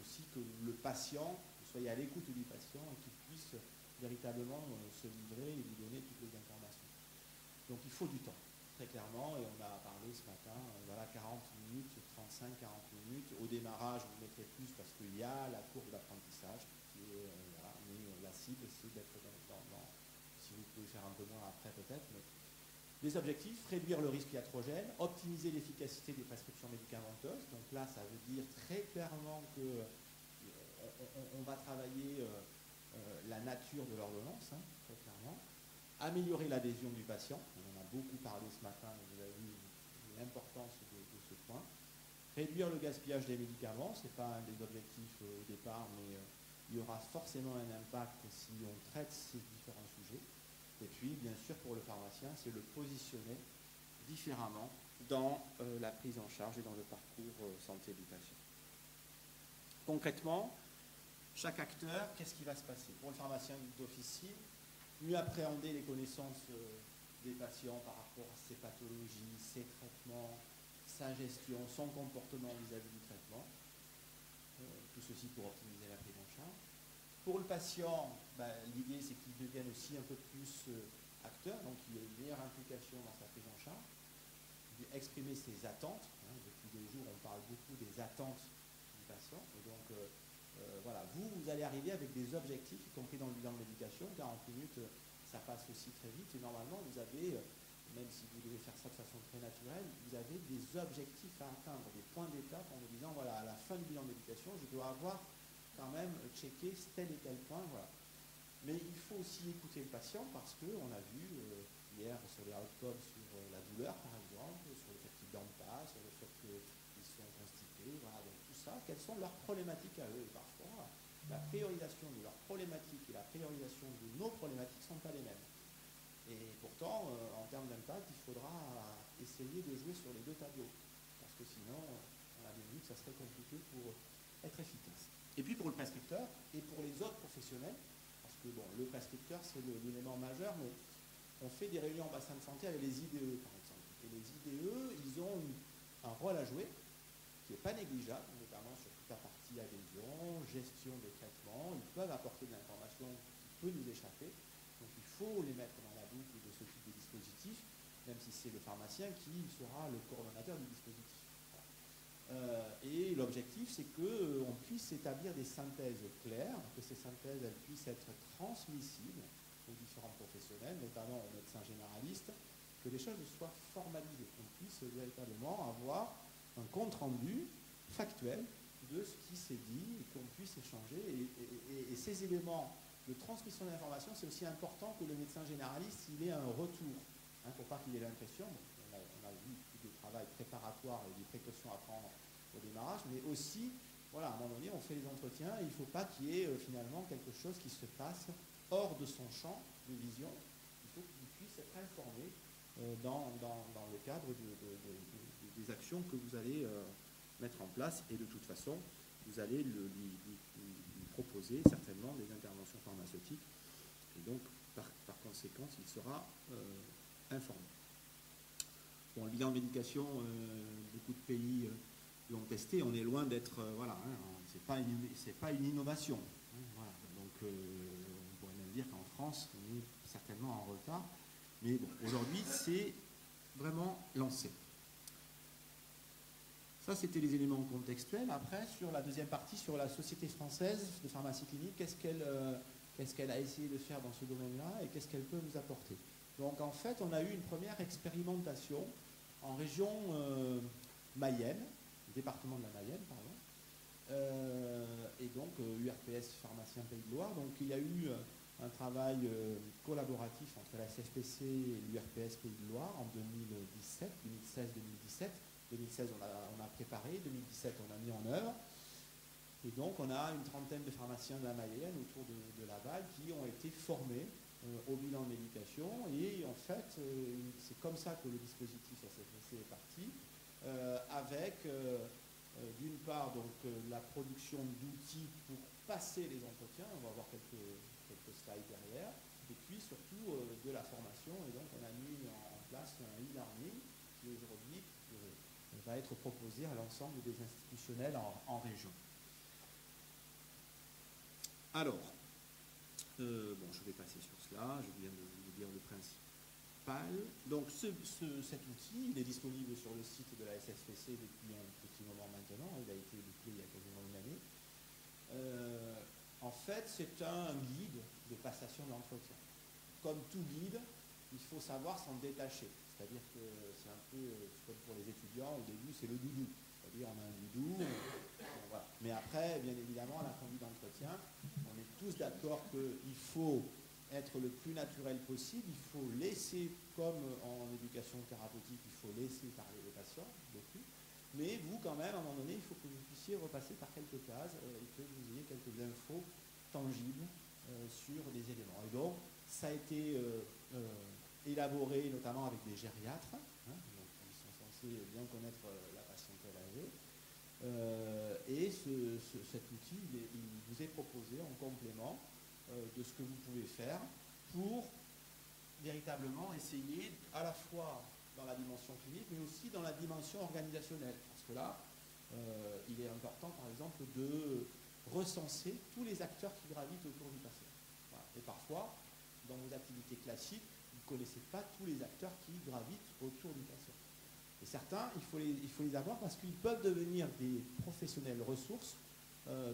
aussi que le patient, vous soyez à l'écoute du patient et qu'il puisse véritablement se livrer et lui donner toutes les informations. Donc il faut du temps, très clairement, et on a parlé ce matin, voilà, 40 minutes, 35-40 minutes. Au démarrage, vous mettrez plus parce qu'il y a la courbe d'apprentissage, qui est, voilà, mais la cible, c'est d'être dans, si vous pouvez faire un peu moins après peut-être, mais les objectifs, réduire le risque iatrogène, optimiser l'efficacité des prescriptions médicamenteuses. Donc là, ça veut dire très clairement qu'on va travailler la nature de l'ordonnance, très clairement. Améliorer l'adhésion du patient. On en a beaucoup parlé ce matin, vous avez vu l'importance de ce point. Réduire le gaspillage des médicaments, ce n'est pas un des objectifs au départ, mais il y aura forcément un impact si on traite ces différents sujets. Et puis, bien sûr, pour le pharmacien, c'est le positionner différemment dans la prise en charge et dans le parcours santé du patient. Concrètement, chaque acteur, qu'est-ce qui va se passer? Pour le pharmacien d'officine, mieux appréhender les connaissances des patients par rapport à ses pathologies, ses traitements, sa gestion, son comportement vis-à-vis du traitement. tout ceci pour optimiser la prise en charge. Pour le patient, l'idée c'est qu'il devienne aussi un peu plus acteur, donc il y ait une meilleure implication dans sa prise en charge, exprimer ses attentes. Depuis 2 jours, on parle beaucoup des attentes du patient. Et donc, voilà, vous allez arriver avec des objectifs, y compris dans le bilan de médication. 40 minutes, ça passe aussi très vite. Et normalement, vous avez, même si vous devez faire ça de façon très naturelle, vous avez des objectifs à atteindre, des points d'étape en vous disant, voilà, à la fin du bilan de médication, je dois avoir quand même checké tel et tel point. Voilà. Mais il faut aussi écouter le patient parce qu'on a vu hier sur les outcomes sur la douleur, par exemple, sur le fait qu'ils ne dorment pas, sur le fait qu'ils sont constipés, voilà, donc tout ça, quelles sont leurs problématiques à eux. Et parfois, la priorisation de leurs problématiques et la priorisation de nos problématiques ne sont pas les mêmes. Et pourtant, en termes d'impact, il faudra essayer de jouer sur les 2 tableaux. Parce que sinon, on a bien vu que ça serait compliqué pour être efficace. Et puis pour le prescripteur et pour les autres professionnels, parce que bon, le prescripteur, c'est l'élément majeur, mais on fait des réunions en bassin de santé avec les IDE, par exemple. Et les IDE, ils ont un rôle à jouer qui n'est pas négligeable, notamment sur toute la partie adhésion, gestion des traitements. Ils peuvent apporter de l'information qui peut nous échapper. Donc il faut les mettre dans la boucle de ce type de dispositif, même si c'est le pharmacien qui sera le coordonnateur du dispositif. Et l'objectif, c'est qu'on puisse établir des synthèses claires, que ces synthèses elles puissent être transmissibles aux différents professionnels, notamment aux médecins généralistes, que les choses soient formalisées, qu'on puisse véritablement avoir un compte-rendu factuel de ce qui s'est dit et qu'on puisse échanger. Et ces éléments de transmission d'informations, c'est aussi important que le médecin généraliste il ait un retour. Il ne faut pas qu'il ait l'impression, on a vu tout le travail préparatoire et des précautions à prendre au démarrage, mais aussi, voilà, à un moment donné, on fait les entretiens et il ne faut pas qu'il y ait finalement quelque chose qui se passe hors de son champ de vision. Il faut qu'il puisse être informé dans le cadre des actions que vous allez mettre en place, et de toute façon, vous allez lui proposer certainement des interventions pharmaceutiques, et donc par conséquent, il sera informé. Bon, le bilan de médication, beaucoup de pays l'ont testé, on est loin d'être, voilà, c'est pas une innovation. Voilà. Donc, on pourrait même dire qu'en France, on est certainement en retard, mais bon, aujourd'hui, c'est vraiment lancé. Ça, c'était les éléments contextuels. Après, sur la deuxième partie, sur la Société française de pharmacie clinique, qu'est-ce qu'elle a essayé de faire dans ce domaine-là et qu'est-ce qu'elle peut nous apporter? Donc, en fait, on a eu une première expérimentation en région Mayenne, département de la Mayenne, pardon, et donc URPS Pharmacien Pays de Loire. Donc, il y a eu un travail collaboratif entre la SFPC et l'URPS Pays de Loire en 2017, 2016-2017. 2016, on a préparé, 2017, on a mis en œuvre. Et donc, on a une trentaine de pharmaciens de la Mayenne autour de Laval qui ont été formés au bilan de médication. Et en fait, c'est comme ça que le dispositif SFPC est parti, avec d'une part donc, la production d'outils pour passer les entretiens. On va voir quelques slides derrière. Et puis surtout de la formation. Et donc, on a mis en place un e-learning qui aujourd'hui va être proposé à l'ensemble des institutionnels en région. Alors, bon, je vais passer sur cela, je viens de vous dire le principal. Donc, cet outil, il est disponible sur le site de la SFPC depuis un petit moment maintenant, il a été déployé il y a quasiment une année. En fait, c'est un guide de passation d'entretien. Comme tout guide, il faut savoir s'en détacher. C'est-à-dire que c'est un peu comme pour les étudiants, au début c'est le doudou. C'est-à-dire on a un doudou, voilà. Mais après, bien évidemment, à la conduite d'entretien, on est tous d'accord qu'il faut être le plus naturel possible, il faut laisser, comme en éducation thérapeutique, il faut laisser parler les patients, beaucoup. Mais vous, quand même, à un moment donné, il faut que vous puissiez repasser par quelques cases et que vous ayez quelques infos tangibles sur des éléments. Et donc, ça a été élaboré notamment avec des gériatres, donc ils sont censés bien connaître la patientèle âgée. Et cet outil, il vous est proposé en complément de ce que vous pouvez faire pour véritablement essayer à la fois dans la dimension clinique, mais aussi dans la dimension organisationnelle. Parce que là, il est important, par exemple, de recenser tous les acteurs qui gravitent autour du patient. Voilà. Et parfois, dans vos activités classiques, vous ne connaissez pas tous les acteurs qui gravitent autour du patient. Et certains, il faut les avoir parce qu'ils peuvent devenir des professionnels ressources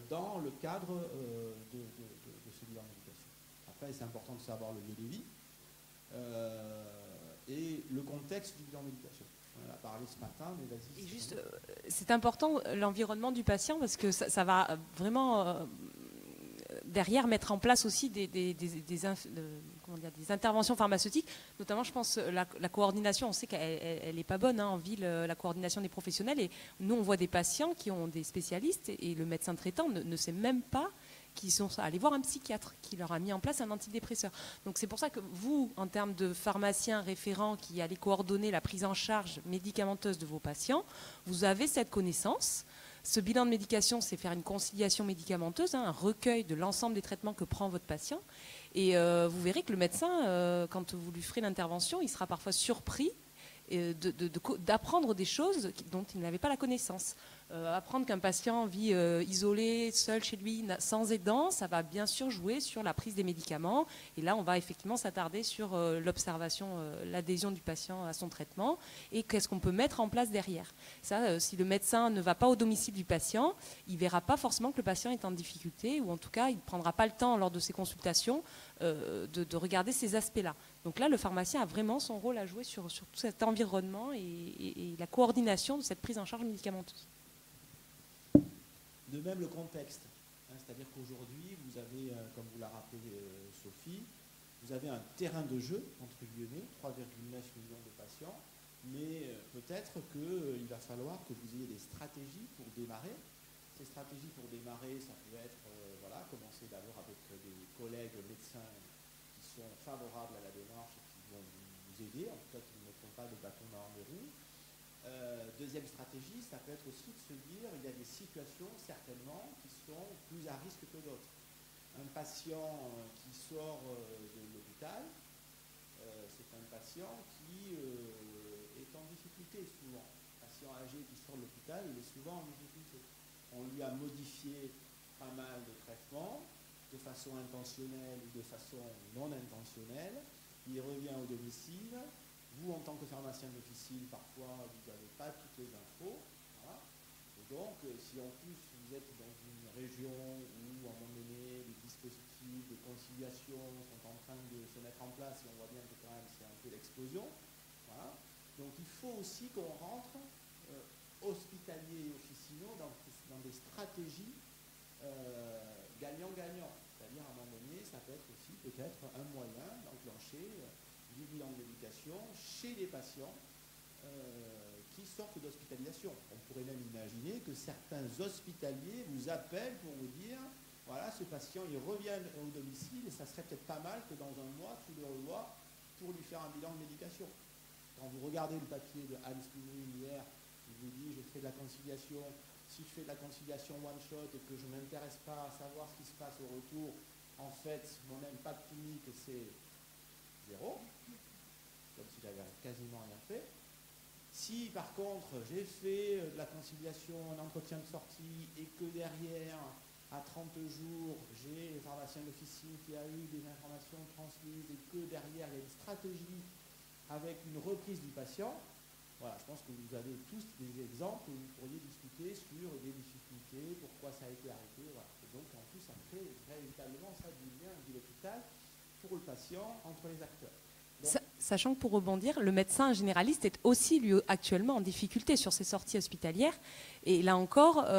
dans le cadre de ce bilan de médication. Après, c'est important de savoir le lieu de vie et le contexte du bilan de médication. On en a parlé ce matin, mais vas-y. Et juste, c'est important l'environnement du patient parce que ça va vraiment derrière mettre en place aussi des interventions pharmaceutiques, notamment je pense la coordination, on sait qu'elle n'est pas bonne en ville, la coordination des professionnels, et nous on voit des patients qui ont des spécialistes et le médecin traitant ne sait même pas qu'ils sont allés voir un psychiatre qui leur a mis en place un antidépresseur. Donc c'est pour ça que vous, en termes de pharmacien référent qui allez coordonner la prise en charge médicamenteuse de vos patients, vous avez cette connaissance. Ce bilan de médication, c'est faire une conciliation médicamenteuse, un recueil de l'ensemble des traitements que prend votre patient. Et vous verrez que le médecin, quand vous lui ferez l'intervention, il sera parfois surpris d'apprendre des choses dont il n'avait pas la connaissance. Apprendre qu'un patient vit isolé, seul chez lui, sans aidant, ça va bien sûr jouer sur la prise des médicaments. Et là, on va effectivement s'attarder sur l'observation, l'adhésion du patient à son traitement et qu'est-ce qu'on peut mettre en place derrière. Ça, si le médecin ne va pas au domicile du patient, il ne verra pas forcément que le patient est en difficulté ou en tout cas, il ne prendra pas le temps lors de ses consultations de regarder ces aspects-là. Donc là, le pharmacien a vraiment son rôle à jouer sur tout cet environnement et la coordination de cette prise en charge médicamenteuse. De même, le contexte. C'est-à-dire qu'aujourd'hui, vous avez, comme vous l'a rappelé Sophie, vous avez un terrain de jeu, entre guillemets, 3,9 millions de patients, mais peut-être qu'il va falloir que vous ayez des stratégies pour démarrer. Ces stratégies pour démarrer, ça peut être, commencer d'abord avec des collègues médecins qui sont favorables à la démarche et qui vont vous aider, en tout cas qui ne mettront pas de bâton dans les roues. Deuxième stratégie, ça peut être aussi de se dire il y a des situations certainement qui sont plus à risque que d'autres. Un patient qui sort de l'hôpital, c'est un patient qui est en difficulté souvent. Un patient âgé qui sort de l'hôpital, il est souvent en difficulté. On lui a modifié pas mal de traitements de façon intentionnelle ou de façon non intentionnelle. Il revient au domicile. Vous, en tant que pharmacien d'officine, parfois, vous n'avez pas toutes les infos. Voilà. Et donc, si en plus vous êtes dans une région où, à un moment donné, les dispositifs de conciliation sont en train de se mettre en place, et on voit bien que quand même c'est un peu l'explosion. Voilà. Donc, il faut aussi qu'on rentre hospitaliers et officinaux dans des stratégies gagnant-gagnant. C'est-à-dire, à un moment donné, ça peut être aussi peut-être un moyen d'enclencher du bilan de médication chez les patients qui sortent d'hospitalisation. On pourrait même imaginer que certains hospitaliers vous appellent pour vous dire voilà, ce patient, il revient au domicile et ça serait peut-être pas mal que dans un mois, tu le revois pour lui faire un bilan de médication. Quand vous regardez le papier de Hans Lumine hier, il vous dit je fais de la conciliation. Si je fais de la conciliation one-shot et que je ne m'intéresse pas à savoir ce qui se passe au retour, en fait, mon impact clinique, c'est 0, comme si j'avais quasiment rien fait. Si, par contre, j'ai fait de la conciliation, un entretien de sortie, et que derrière, à 30 jours, j'ai le pharmacien d'officine qui a eu des informations transmises, et que derrière, il y a une stratégie avec une reprise du patient, voilà, je pense que vous avez tous des exemples où vous pourriez discuter sur des difficultés, pourquoi ça a été arrêté. Voilà. Et donc, en plus, ça crée véritablement ça du lien de l'hôpital pour le patient entre les acteurs. Donc, sachant que pour rebondir, le médecin généraliste est aussi lui actuellement en difficulté sur ses sorties hospitalières. Et là encore,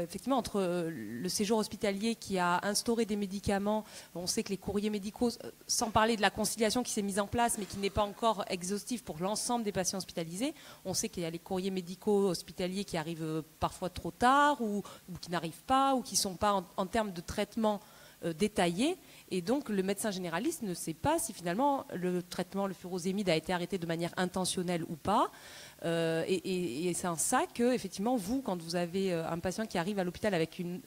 effectivement, entre le séjour hospitalier qui a instauré des médicaments, on sait que les courriers médicaux, sans parler de la conciliation qui s'est mise en place, mais qui n'est pas encore exhaustive pour l'ensemble des patients hospitalisés, on sait qu'il y a les courriers médicaux hospitaliers qui arrivent parfois trop tard ou qui n'arrivent pas ou qui ne sont pas en termes de traitement détaillés. Et donc, le médecin généraliste ne sait pas si finalement le traitement, le furosémide, a été arrêté de manière intentionnelle ou pas. Et c'est en ça que, effectivement, vous, quand vous avez un patient qui arrive à l'hôpital avec une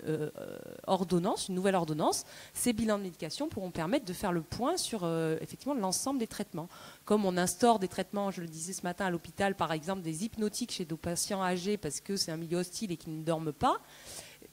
ordonnance, une nouvelle ordonnance, ces bilans de médication pourront permettre de faire le point sur effectivement l'ensemble des traitements. Comme on instaure des traitements, je le disais ce matin à l'hôpital, par exemple des hypnotiques chez nos patients âgés parce que c'est un milieu hostile et qu'ils ne dorment pas.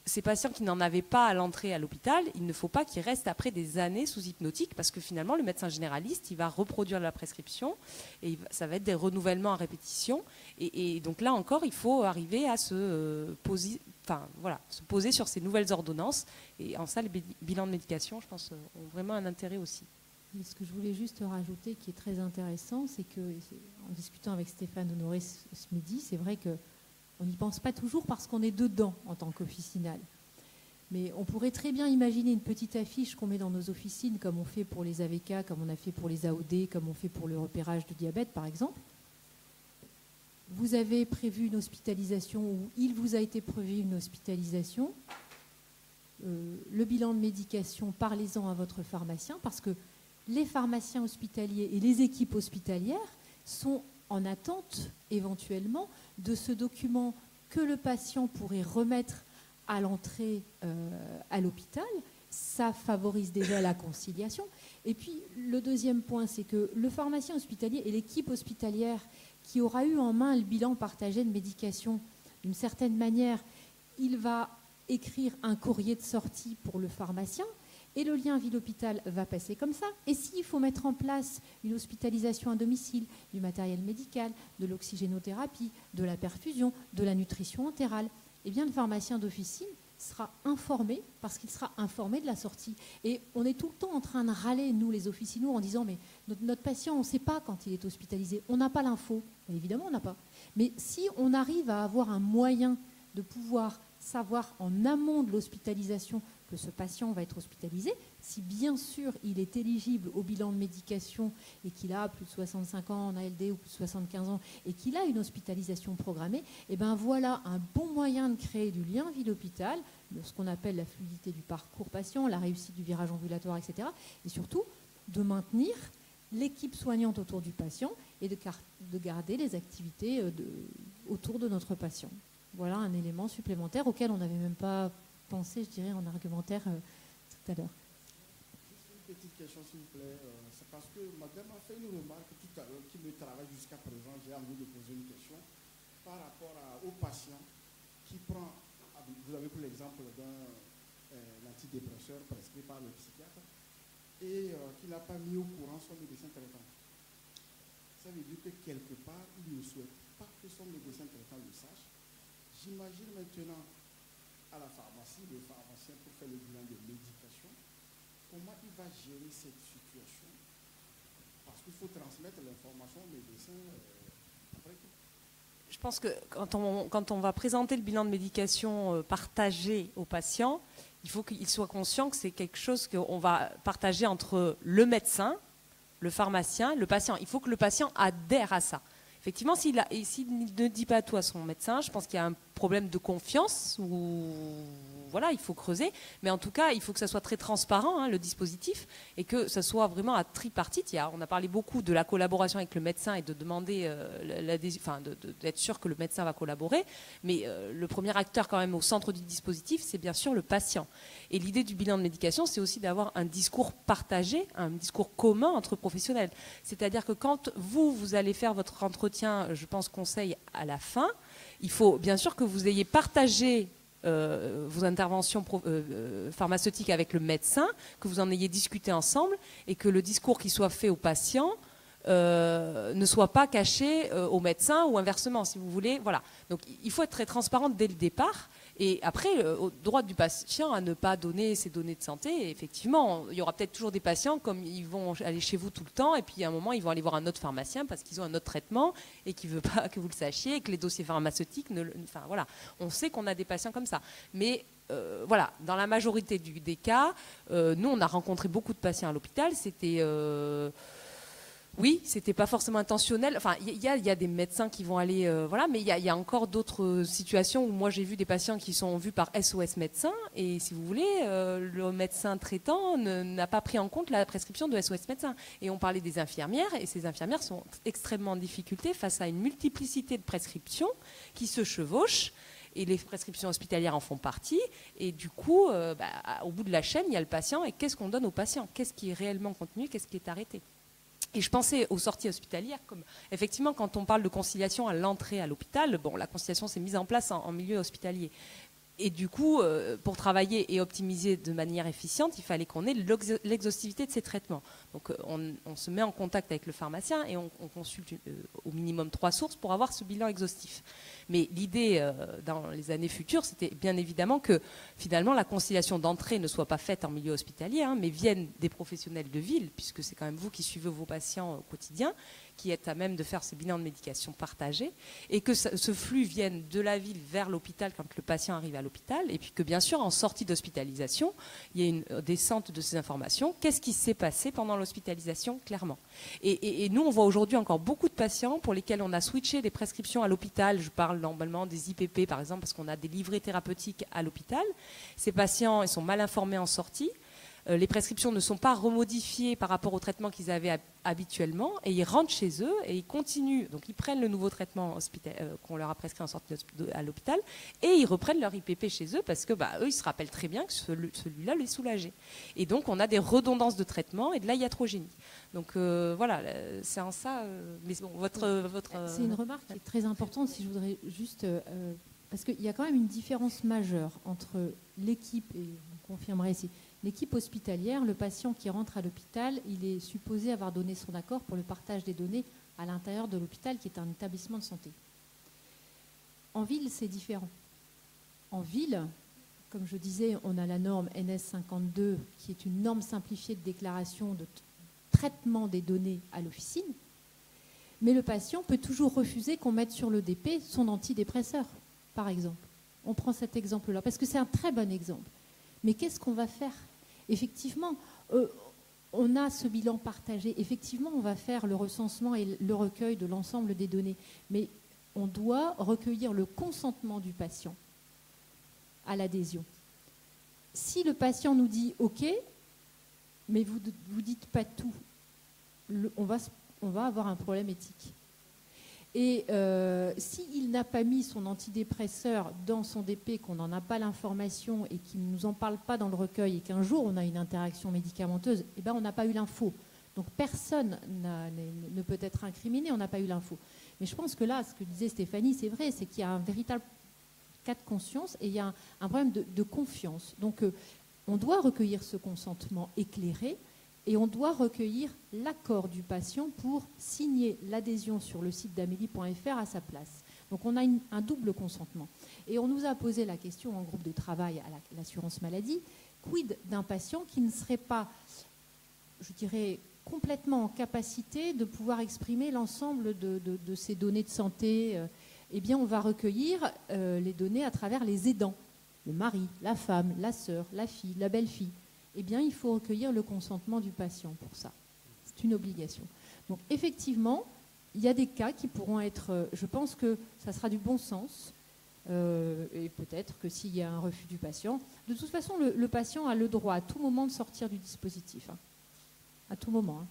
ces patients qui n'en avaient pas à l'entrée à l'hôpital, il ne faut pas qu'ils restent après des années sous hypnotique, parce que finalement, le médecin généraliste, il va reproduire la prescription, et ça va être des renouvellements à répétition. Et donc là encore, il faut arriver à se poser sur ces nouvelles ordonnances. Et en ça, les bilans de médication, je pense, ont vraiment un intérêt aussi. Et ce que je voulais juste rajouter, qui est très intéressant, c'est que, en discutant avec Stéphane Honoré ce midi, c'est vrai qu'on n'y pense pas toujours parce qu'on est dedans en tant qu'officinal. Mais on pourrait très bien imaginer une petite affiche qu'on met dans nos officines, comme on fait pour les AVK, comme on a fait pour les AOD, comme on fait pour le repérage de diabète, par exemple. Vous avez prévu une hospitalisation, ou il vous a été prévu une hospitalisation. Le bilan de médication, parlez-en à votre pharmacien, parce que les pharmaciens hospitaliers et les équipes hospitalières sont en attente éventuellement de ce document que le patient pourrait remettre à l'entrée à l'hôpital. Ça favorise déjà la conciliation. Et puis le deuxième point, c'est que le pharmacien hospitalier et l'équipe hospitalière qui aura eu en main le bilan partagé de médication, d'une certaine manière, il va écrire un courrier de sortie pour le pharmacien. Et le lien ville-hôpital va passer comme ça. Et s'il faut mettre en place une hospitalisation à domicile, du matériel médical, de l'oxygénothérapie, de la perfusion, de la nutrition entérale, eh bien le pharmacien d'officine sera informé, parce qu'il sera informé de la sortie. Et on est tout le temps en train de râler, nous les officinaux, en disant mais notre patient, on ne sait pas quand il est hospitalisé, on n'a pas l'info. Évidemment, on n'a pas. Mais si on arrive à avoir un moyen de pouvoir savoir en amont de l'hospitalisation que ce patient va être hospitalisé, si bien sûr il est éligible au bilan de médication et qu'il a plus de 65 ans en ALD ou plus de 75 ans et qu'il a une hospitalisation programmée, et ben voilà un bon moyen de créer du lien ville-hôpital, ce qu'on appelle la fluidité du parcours patient, la réussite du virage ambulatoire, etc. Et surtout de maintenir l'équipe soignante autour du patient et de garder les activités autour de notre patient. Voilà un élément supplémentaire auquel on n'avait même pas pensé, je dirais, en argumentaire tout à l'heure. Juste une petite question, s'il vous plaît. C'est parce que madame a fait une remarque tout à l'heure qui me travaille jusqu'à présent. J'ai envie de poser une question par rapport au patient qui prend, vous avez pris l'exemple d'un antidépresseur prescrit par le psychiatre et qui n'a pas mis au courant son médecin traitant. Ça veut dire que quelque part, il ne souhaite pas que son médecin traitant le sache. J'imagine maintenant à la pharmacie, le pharmacien pour faire le bilan de médication, comment il va gérer cette situation? Parce qu'il faut transmettre l'information au médecin après tout. Je pense que quand on va présenter le bilan de médication partagé aux patients, il faut qu'il soit conscient que c'est quelque chose qu'on va partager entre le médecin, le pharmacien, le patient. Il faut que le patient adhère à ça. Effectivement, s'il ne dit pas tout à son médecin, je pense qu'il y a un problème de confiance ou voilà, il faut creuser. Mais en tout cas, il faut que ça soit très transparent, le dispositif, et que ça soit vraiment à tripartite. On a parlé beaucoup de la collaboration avec le médecin et de demander d'être sûr que le médecin va collaborer. Mais le premier acteur quand même au centre du dispositif, c'est bien sûr le patient. Et l'idée du bilan de médication, c'est aussi d'avoir un discours partagé, un discours commun entre professionnels. C'est-à-dire que quand vous allez faire votre entretien, je pense, conseil à la fin, il faut bien sûr que vous ayez partagé vos interventions pharmaceutiques avec le médecin, que vous en ayez discuté ensemble et que le discours qui soit fait au patient ne soit pas caché au médecin ou inversement, si vous voulez. Voilà. Donc il faut être très transparent dès le départ. Et après, au droit du patient à ne pas donner ses données de santé. Et effectivement, il y aura peut-être toujours des patients comme ils vont aller chez vous tout le temps et puis à un moment, ils vont aller voir un autre pharmacien parce qu'ils ont un autre traitement et qui ne veut pas que vous le sachiez et que les dossiers pharmaceutiques... Enfin, voilà. On sait qu'on a des patients comme ça. Mais voilà, dans la majorité des cas, nous, on a rencontré beaucoup de patients à l'hôpital. C'était... Oui, c'était pas forcément intentionnel. Enfin, il y a des médecins qui vont aller, voilà, mais il y a encore d'autres situations où moi j'ai vu des patients qui sont vus par SOS médecin et si vous voulez, le médecin traitant n'a pas pris en compte la prescription de SOS médecin. Et on parlait des infirmières et ces infirmières sont extrêmement en difficulté face à une multiplicité de prescriptions qui se chevauchent. Et les prescriptions hospitalières en font partie. Et du coup, au bout de la chaîne, il y a le patient. Et qu'est-ce qu'on donne au patient? Qu'est-ce qui est réellement contenu? Qu'est-ce qui est arrêté? Et je pensais aux sorties hospitalières, comme effectivement quand on parle de conciliation à l'entrée à l'hôpital, bon, la conciliation s'est mise en place en milieu hospitalier. Et du coup, pour travailler et optimiser de manière efficiente, il fallait qu'on ait l'exhaustivité de ces traitements. Donc on se met en contact avec le pharmacien et on consulte au minimum 3 sources pour avoir ce bilan exhaustif. Mais l'idée dans les années futures, c'était bien évidemment que finalement la conciliation d'entrée ne soit pas faite en milieu hospitalier, mais vienne des professionnels de ville, puisque c'est quand même vous qui suivez vos patients au quotidien, qui êtes à même de faire ces bilans de médication partagés, et que ce flux vienne de la ville vers l'hôpital quand le patient arrive à l'hôpital, et puis que bien sûr en sortie d'hospitalisation, il y ait une descente de ces informations. Qu'est-ce qui s'est passé pendant l'hospitalisation, clairement. Et nous, on voit aujourd'hui encore beaucoup de patients pour lesquels on a switché des prescriptions à l'hôpital. Je parle normalement des IPP, par exemple, parce qu'on a des livrets thérapeutiques à l'hôpital. Ces patients, ils sont mal informés en sortie. Les prescriptions ne sont pas remodifiées par rapport au traitement qu'ils avaient habituellement, et ils rentrent chez eux et ils continuent. Donc ils prennent le nouveau traitement qu'on leur a prescrit en sortie à l'hôpital, et ils reprennent leur IPP chez eux parce que eux, ils se rappellent très bien que celui-là les soulageait. Et donc on a des redondances de traitement et de la iatrogénie. Donc voilà, c'est en ça. Mais bon, C'est une remarque qui est très importante. Si je voudrais juste parce qu'il y a quand même une différence majeure entre l'équipe, et on confirmerait ici, l'équipe hospitalière. Le patient qui rentre à l'hôpital, il est supposé avoir donné son accord pour le partage des données à l'intérieur de l'hôpital, qui est un établissement de santé. En ville, c'est différent. En ville, comme je disais, on a la norme NS52, qui est une norme simplifiée de déclaration de traitement des données à l'officine, mais le patient peut toujours refuser qu'on mette sur l'EDP son antidépresseur, par exemple. On prend cet exemple-là, parce que c'est un très bon exemple. Mais qu'est-ce qu'on va faire ? Effectivement, on a ce bilan partagé. Effectivement, on va faire le recensement et le recueil de l'ensemble des données. Mais on doit recueillir le consentement du patient à l'adhésion. Si le patient nous dit « OK », mais vous ne dites pas tout, on va avoir un problème éthique. Et s'il n'a pas mis son antidépresseur dans son DP, qu'on n'en a pas l'information et qu'il ne nous en parle pas dans le recueil, et qu'un jour on a une interaction médicamenteuse, eh ben on n'a pas eu l'info. Donc personne ne peut être incriminé, on n'a pas eu l'info. Mais je pense que là, ce que disait Stéphanie, c'est vrai, c'est qu'il y a un véritable cas de conscience et il y a un problème de confiance. Donc on doit recueillir ce consentement éclairé, et on doit recueillir l'accord du patient pour signer l'adhésion sur le site d'amélie.fr à sa place. Donc on a un double consentement. Et on nous a posé la question en groupe de travail à l'assurance maladie, quid d'un patient qui ne serait pas, je dirais, complètement en capacité de pouvoir exprimer l'ensemble de ses données de santé. Eh bien, on va recueillir les données à travers les aidants, le mari, la femme, la sœur, la fille, la belle-fille. Eh bien, il faut recueillir le consentement du patient pour ça. C'est une obligation. Donc, effectivement, il y a des cas qui pourront être... je pense que ça sera du bon sens. Et peut-être que s'il y a un refus du patient... De toute façon, le patient a le droit à tout moment de sortir du dispositif. À tout moment.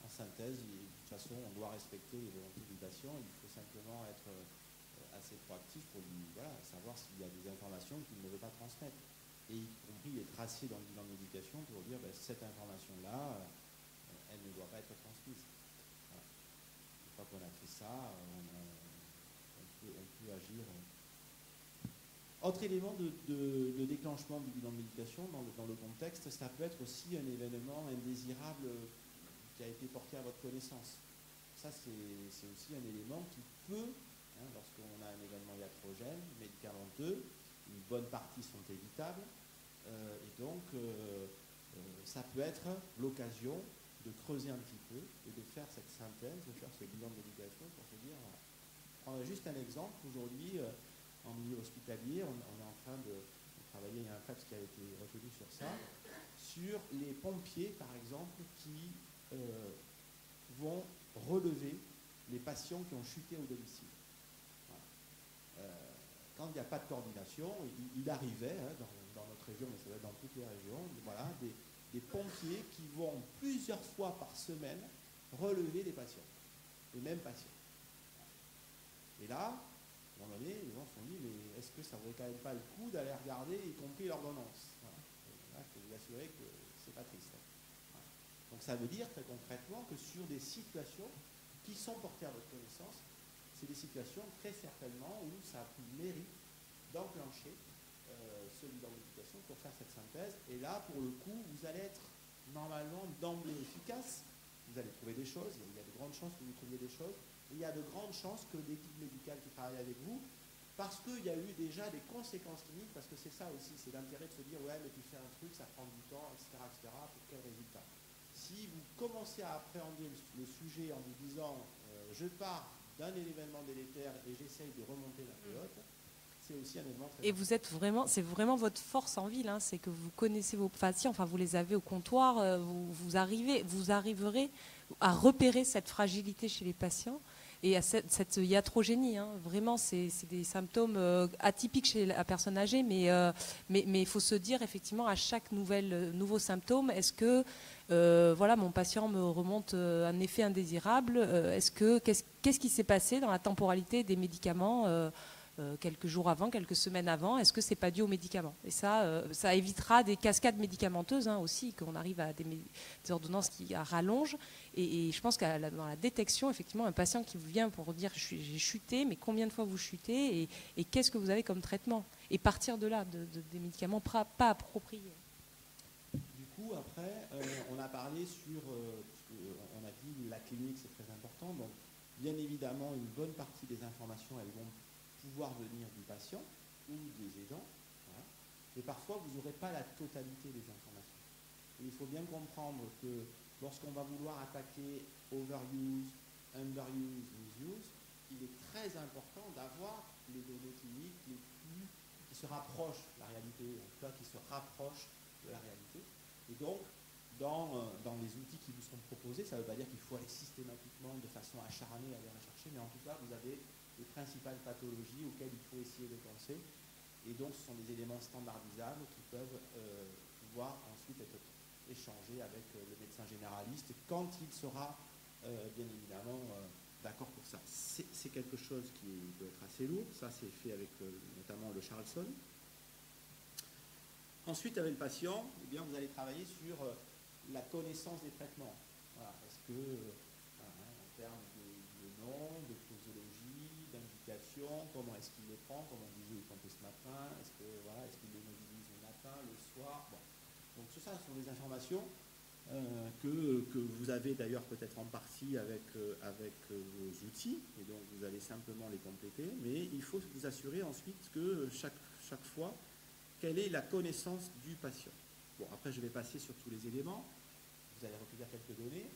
En synthèse, de toute façon, on doit respecter les volontés du patient. Il faut simplement être assez proactif pour lui savoir s'il y a des informations qu'il ne veut pas transmettre. Et y compris les tracer dans le bilan de médication pour dire cette information-là, elle ne doit pas être transmise. Voilà. Une fois qu'on a fait ça, on peut agir. Autre élément de déclenchement du bilan de médication dans le contexte, ça peut être aussi un événement indésirable qui a été porté à votre connaissance. Ça, c'est aussi un élément qui peut, lorsqu'on a un événement iatrogène, médicamenteux, une bonne partie sont évitables. Et donc, ça peut être l'occasion de creuser un petit peu et de faire cette synthèse, de faire ce bilan de médication pour se dire, prendre juste un exemple. Aujourd'hui, en milieu hospitalier, on est en train de travailler, il y a un PEPS qui a été retenu sur ça, sur les pompiers, par exemple, qui vont relever les patients qui ont chuté au domicile. Voilà. Quand il n'y a pas de coordination, il arrivait dans notre région, mais ça va être dans toutes les régions, des pompiers qui vont plusieurs fois par semaine relever des patients, les mêmes patients. Et là, à un moment donné, les gens se sont dit, mais est-ce que ça ne vaudrait quand même pas le coup d'aller regarder, y compris l'ordonnance? Voilà. Là, je peux vous assurer que c'est pas triste. Voilà. Donc ça veut dire très concrètement que sur des situations qui sont portées à votre connaissance, c'est des situations très certainement où ça a plus mérite d'enclencher ce bilan de médication pour faire cette synthèse. Et là, pour le coup, vous allez être normalement d'emblée efficace. Vous allez trouver des choses, il y a de grandes chances que vous trouviez des choses, et il y a de grandes chances que l'équipe médicale qui travaille avec vous, parce qu'il y a eu déjà des conséquences cliniques, parce que c'est ça aussi, c'est l'intérêt de se dire, ouais, mais tu fais un truc, ça prend du temps, etc., pour quel résultat? Si vous commencez à appréhender le sujet en vous disant, je pars d'un événement délétère et j'essaye de remonter la pelote, c'est aussi un élément très important. Et vous êtes vraiment, c'est vraiment votre force en ville, hein, c'est que vous connaissez vos patients, enfin vous les avez au comptoir, vous arriverez à repérer cette fragilité chez les patients et à cette iatrogénie. Hein. Vraiment, c'est des symptômes atypiques chez la personne âgée, mais il faut se dire effectivement à chaque nouveau symptôme, est-ce que voilà, mon patient me remonte un effet indésirable, qu'est-ce qui s'est passé dans la temporalité des médicaments quelques jours avant, quelques semaines avant, est-ce que c'est pas dû aux médicaments? Et ça évitera des cascades médicamenteuses aussi, qu'on arrive à des ordonnances qui rallongent. Et je pense que dans la détection, effectivement, un patient qui vous vient pour dire j'ai chuté, mais combien de fois vous chutez et qu'est-ce que vous avez comme traitement? Et partir de là, des médicaments pas appropriés. Du coup, après, on a parlé sur, on a dit la clinique, c'est très important. Donc, bien évidemment, une bonne partie des informations, elles vont pouvoir venir du patient ou des aidants. Voilà. Et parfois, vous n'aurez pas la totalité des informations. Et il faut bien comprendre que lorsqu'on va vouloir attaquer overuse, underuse, misuse, il est très important d'avoir les données cliniques qui se rapprochent de la réalité, en tout cas qui se rapprochent de la réalité. Et donc, dans les outils qui vous seront proposés, ça ne veut pas dire qu'il faut aller systématiquement de façon acharnée aller rechercher, mais en tout cas, vous avez les principales pathologies auxquelles il faut essayer de penser. Et donc, ce sont des éléments standardisables qui peuvent pouvoir ensuite être échangés avec le médecin généraliste quand il sera bien évidemment d'accord pour ça. C'est quelque chose qui peut être assez lourd. Ça, c'est fait avec notamment le Charlson. Ensuite, avec le patient, eh bien, vous allez travailler sur la connaissance des traitements. Voilà. Est-ce que, en termes de nom, de posologie, d'indication, comment est-ce qu'il les prend, comme on disait, il comptait ce matin, est-ce qu'il les mobilise le matin, le soir, bon. Donc tout ça, ce sont des informations que vous avez d'ailleurs peut-être en partie avec vos outils, et donc vous allez simplement les compléter, mais il faut vous assurer ensuite que chaque fois, quelle est la connaissance du patient. Bon, après je vais passer sur tous les éléments, vous allez recueillir quelques données,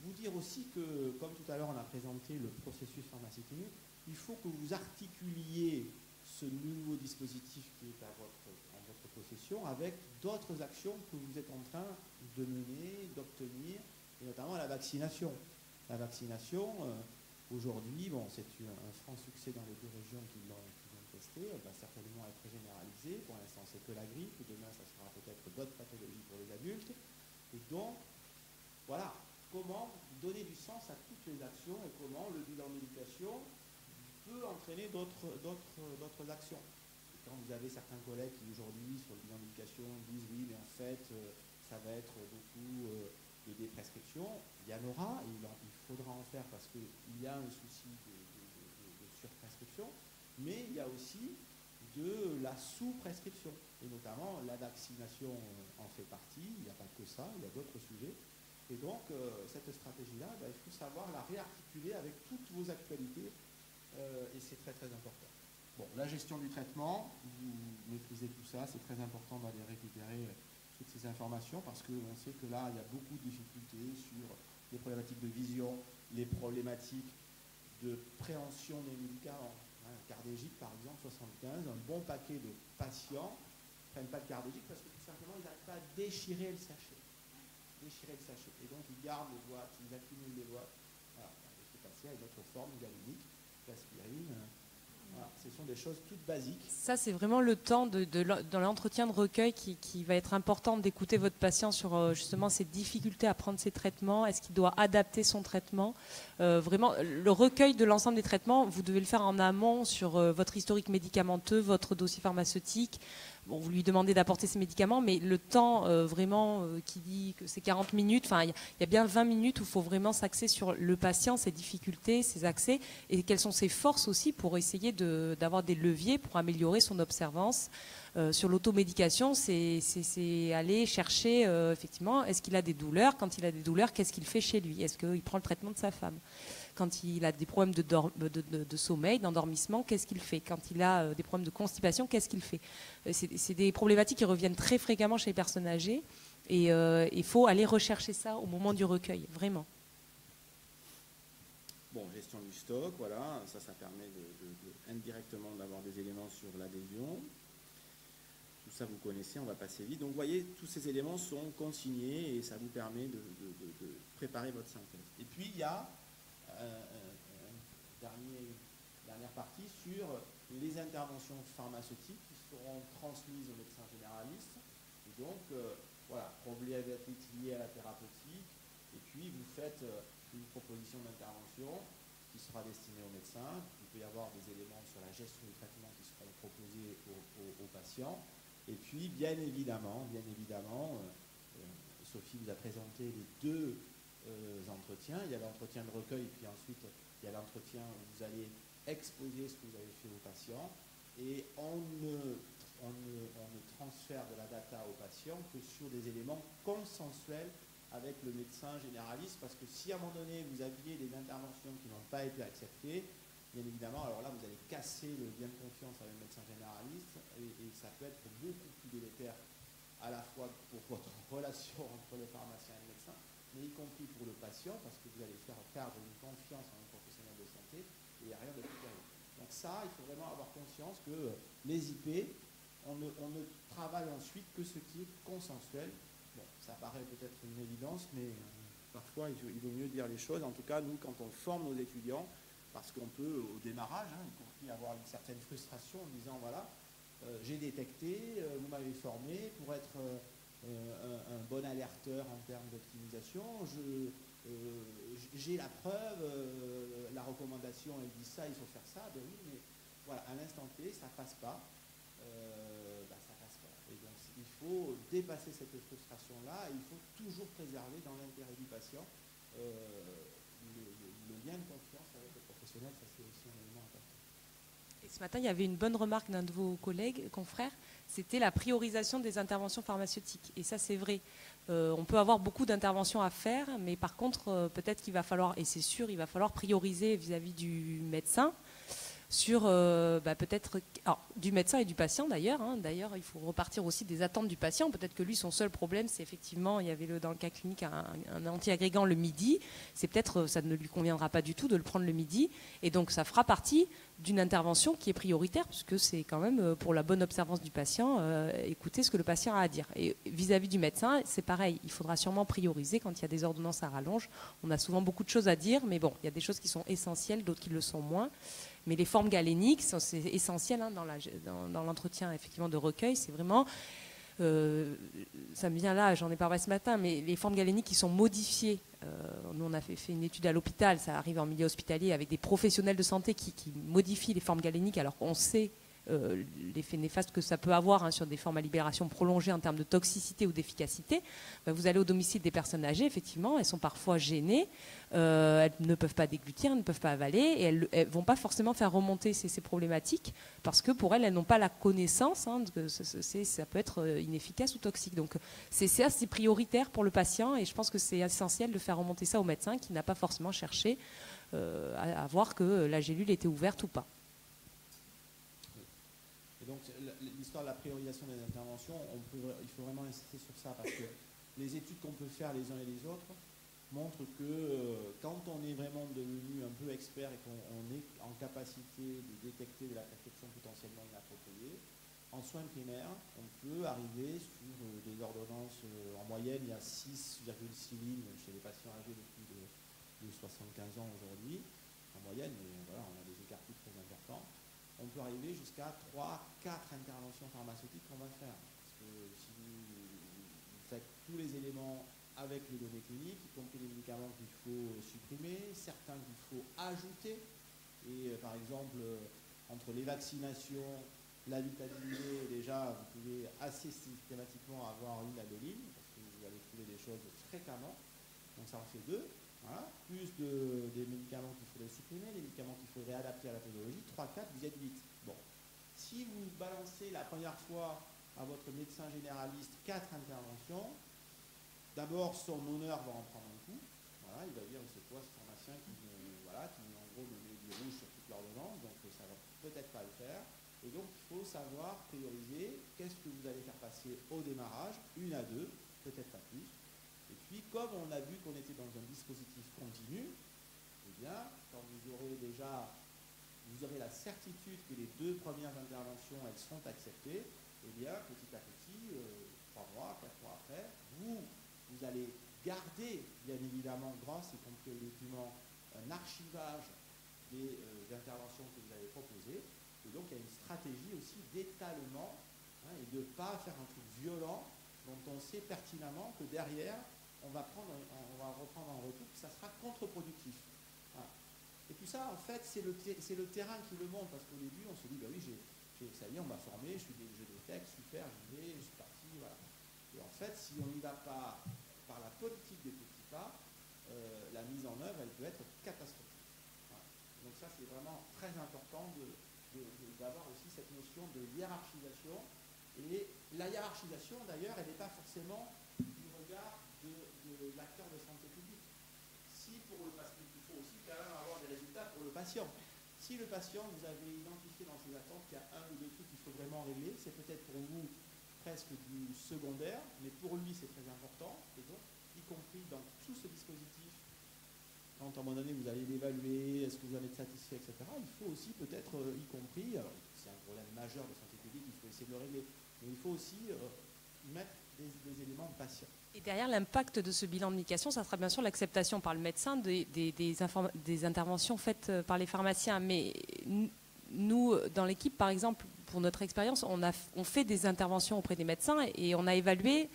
vous dire aussi que, comme tout à l'heure on a présenté le processus pharmaceutique, il faut que vous articuliez ce nouveau dispositif qui est en votre possession avec d'autres actions que vous êtes en train de mener, d'obtenir, et notamment la vaccination. La vaccination, aujourd'hui, bon, c'est un franc succès dans les 2 régions qui l'ont testé, elle va certainement être généralisée. Pour l'instant, c'est que la grippe, demain, ça sera peut-être d'autres pathologies pour les adultes. Et donc, voilà, comment donner du sens à toutes les actions et comment le bilan de médication peut entraîner d'autres actions. Et quand vous avez certains collègues qui aujourd'hui sur le bilan de médication disent oui mais en fait ça va être beaucoup de déprescription, il y en aura et il faudra en faire parce qu'il y a un souci de surprescription, mais il y a aussi de la sous-prescription et notamment la vaccination en fait partie, il n'y a pas que ça, il y a d'autres sujets. Et donc, cette stratégie-là, il faut savoir la réarticuler avec toutes vos actualités et c'est très très important. Bon, la gestion du traitement, vous maîtrisez tout ça, c'est très important d'aller récupérer toutes ces informations parce qu'on sait que là, il y a beaucoup de difficultés sur les problématiques de vision, les problématiques de préhension des médicaments. Cardégique, par exemple, 75, un bon paquet de patients ne prennent pas de cardégique parce que tout simplement, ils n'arrivent pas à déchirer le sachet. Et donc, ils gardent les boîtes, ils accumulent les boîtes. Voilà, il faut passer à une autre forme galinique, l'aspirine. Voilà, ce sont des choses toutes basiques. Ça, c'est vraiment le temps dans l'entretien de recueil qui va être important d'écouter votre patient sur justement ses difficultés à prendre ses traitements. Est-ce qu'il doit adapter son traitement? Vraiment, le recueil de l'ensemble des traitements, vous devez le faire en amont sur votre historique médicamenteux, votre dossier pharmaceutique. Bon, vous lui demandez d'apporter ses médicaments, mais le temps vraiment qui dit que c'est 40 minutes, enfin, il y a bien 20 minutes où il faut vraiment s'axer sur le patient, ses difficultés, ses accès, et quelles sont ses forces aussi pour essayer d'avoir des leviers pour améliorer son observance. Sur l'automédication, c'est aller chercher, effectivement, est-ce qu'il a des douleurs? Quand il a des douleurs, qu'est-ce qu'il fait chez lui? Est-ce qu'il prend le traitement de sa femme? Quand il a des problèmes de sommeil, d'endormissement, qu'est-ce qu'il fait? Quand il a des problèmes de constipation, qu'est-ce qu'il fait? C'est des problématiques qui reviennent très fréquemment chez les personnes âgées. Et il faut aller rechercher ça au moment du recueil, vraiment. Bon, gestion du stock, voilà, ça permet indirectement d'avoir des éléments sur l'adhésion. Tout ça, vous connaissez, on va passer vite. Donc, vous voyez, tous ces éléments sont consignés et ça vous permet de préparer votre synthèse. Et puis, il y a dernière partie sur les interventions pharmaceutiques qui seront transmises au médecin généraliste. Et donc, voilà, problématique liée à la thérapeutique. Et puis, vous faites une proposition d'intervention qui sera destinée au médecin. Il peut y avoir des éléments sur la gestion du traitement qui seront proposés aux patients. Et puis, bien évidemment, Sophie vous a présenté les deux entretiens. Il y a l'entretien de recueil, puis ensuite, il y a l'entretien où vous allez exposer ce que vous avez fait aux patients. Et on ne transfère de la data aux patients que sur des éléments consensuels avec le médecin généraliste, parce que si à un moment donné vous aviez des interventions qui n'ont pas été acceptées, bien évidemment, alors là vous allez casser le lien de confiance avec le médecin généraliste et ça peut être beaucoup plus délétère à la fois pour votre relation entre le pharmacien et le médecin, mais y compris pour le patient, parce que vous allez faire perdre une confiance en un professionnel de santé et il n'y a rien de plus terrible. Donc ça, il faut vraiment avoir conscience que les IP, on ne travaille ensuite que ce qui est consensuel. Bon, ça paraît peut-être une évidence, mais parfois il vaut mieux dire les choses. En tout cas, nous, quand on forme nos étudiants, parce qu'on peut, au démarrage, y compris avoir une certaine frustration en disant, voilà, j'ai détecté, vous m'avez formé pour être un bon alerteur en termes d'optimisation, j'ai la preuve, la recommandation, elle dit ça, il faut faire ça, ben oui, mais voilà, à l'instant T, ça passe pas. Ça passe pas. Et donc, il faut dépasser cette frustration-là et il faut toujours préserver dans l'intérêt du patient le lien de confiance avec le professionnel. Ça, c'est aussi un élément important. Et ce matin, il y avait une bonne remarque d'un de vos collègues, confrères, c'était la priorisation des interventions pharmaceutiques. Et ça, c'est vrai. On peut avoir beaucoup d'interventions à faire, mais par contre, peut-être qu'il va falloir, et c'est sûr, il va falloir prioriser vis-à-vis du médecin sur peut-être du médecin et du patient d'ailleurs. D'ailleurs, il faut repartir aussi des attentes du patient. Peut-être que lui, son seul problème, c'est effectivement, il y avait dans le cas clinique un anti-agrégant le midi. C'est peut-être, ça ne lui conviendra pas du tout de le prendre le midi. Et donc, ça fera partie d'une intervention qui est prioritaire, puisque c'est quand même pour la bonne observance du patient, écouter ce que le patient a à dire. Et vis-à-vis du médecin, c'est pareil. Il faudra sûrement prioriser quand il y a des ordonnances à rallonge. On a souvent beaucoup de choses à dire, mais bon, il y a des choses qui sont essentielles, d'autres qui le sont moins. Mais les formes galéniques, c'est essentiel dans l'entretien effectivement de recueil. C'est vraiment, ça me vient là, j'en ai parlé ce matin, mais les formes galéniques qui sont modifiées. Nous, on a fait une étude à l'hôpital, ça arrive en milieu hospitalier, avec des professionnels de santé qui modifient les formes galéniques alors qu'on sait l'effet néfaste que ça peut avoir sur des formes à libération prolongée en termes de toxicité ou d'efficacité. Vous allez au domicile des personnes âgées, effectivement, elles sont parfois gênées, elles ne peuvent pas déglutir, elles ne peuvent pas avaler, et elles ne vont pas forcément faire remonter ces problématiques, parce que pour elles n'ont pas la connaissance que ça peut être inefficace ou toxique. Donc c'est assez prioritaire pour le patient, et je pense que c'est essentiel de faire remonter ça au médecin qui n'a pas forcément cherché à voir que la gélule était ouverte ou pas. Donc l'histoire de la priorisation des interventions, il faut vraiment insister sur ça, parce que les études qu'on peut faire les uns et les autres montrent que quand on est vraiment devenu un peu expert et qu'on est en capacité de détecter de la prescription potentiellement inappropriée, en soins primaires, on peut arriver sur des ordonnances, en moyenne il y a 6,6 lignes chez les patients âgés de plus de 75 ans aujourd'hui, en moyenne, mais voilà, on a des écarts plus très importants. On peut arriver jusqu'à 3-4 interventions pharmaceutiques qu'on va faire. Parce que si vous faites tous les éléments avec les données cliniques, y compris les médicaments qu'il faut supprimer, certains qu'il faut ajouter, et par exemple, entre les vaccinations, la vitamine D, déjà, vous pouvez assez systématiquement avoir une adoline, parce que vous allez trouver des choses fréquemment, donc ça en fait 2. Voilà. Plus des médicaments qu'il faudrait supprimer, des médicaments qu'il faudrait adapter à la posologie, 3, 4, vous êtes 8. Bon, Si vous balancez la première fois à votre médecin généraliste 4 interventions, d'abord son honneur va en prendre un coup. Voilà, il va dire c'est quoi ce pharmacien qui en gros me met du rouge sur toute l'ordonnance, donc ça va peut-être pas le faire. Et donc il faut savoir prioriser qu'est-ce que vous allez faire passer au démarrage, 1 à 2, peut-être pas plus. Et puis comme on a vu qu'on était dans un dispositif continu, eh bien quand vous aurez la certitude que les 2 premières interventions elles sont acceptées, eh bien petit à petit, 3 mois, 4 mois après, vous allez garder bien évidemment grâce y compris au document un archivage des interventions que vous avez proposées. Et donc il y a une stratégie aussi d'étalement et de ne pas faire un truc violent dont on sait pertinemment que derrière on va reprendre en retour, que ça sera contre-productif. Voilà. Et tout ça, en fait, c'est le terrain qui le montre, parce qu'au début, on se dit, bah oui, ça y est, on m'a formé, j'ai des textes, super, j'y vais, je suis parti, voilà. Et en fait, si on n'y va pas par la politique des petits pas, la mise en œuvre, elle peut être catastrophique. Voilà. Donc ça, c'est vraiment très important d'avoir aussi cette notion de hiérarchisation. Et la hiérarchisation, d'ailleurs, elle n'est pas forcément du regard de l'acteur de santé publique. Parce qu'il faut aussi quand même avoir des résultats pour le patient. Si le patient, vous avez identifié dans ses attentes qu'il y a 1 ou 2 trucs qu'il faut vraiment régler, c'est peut-être pour vous presque du secondaire, mais pour lui c'est très important. Et donc, y compris dans tout ce dispositif, quand à un moment donné vous allez l'évaluer, est-ce que vous en êtes satisfait, etc., il faut aussi peut-être, y compris, alors c'est un problème majeur de santé publique, il faut essayer de le régler, mais il faut aussi mettre des éléments de patient. Et derrière l'impact de ce bilan de médication, ça sera bien sûr l'acceptation par le médecin des interventions faites par les pharmaciens. Mais nous, dans l'équipe, par exemple, pour notre expérience, on fait des interventions auprès des médecins et on a évalué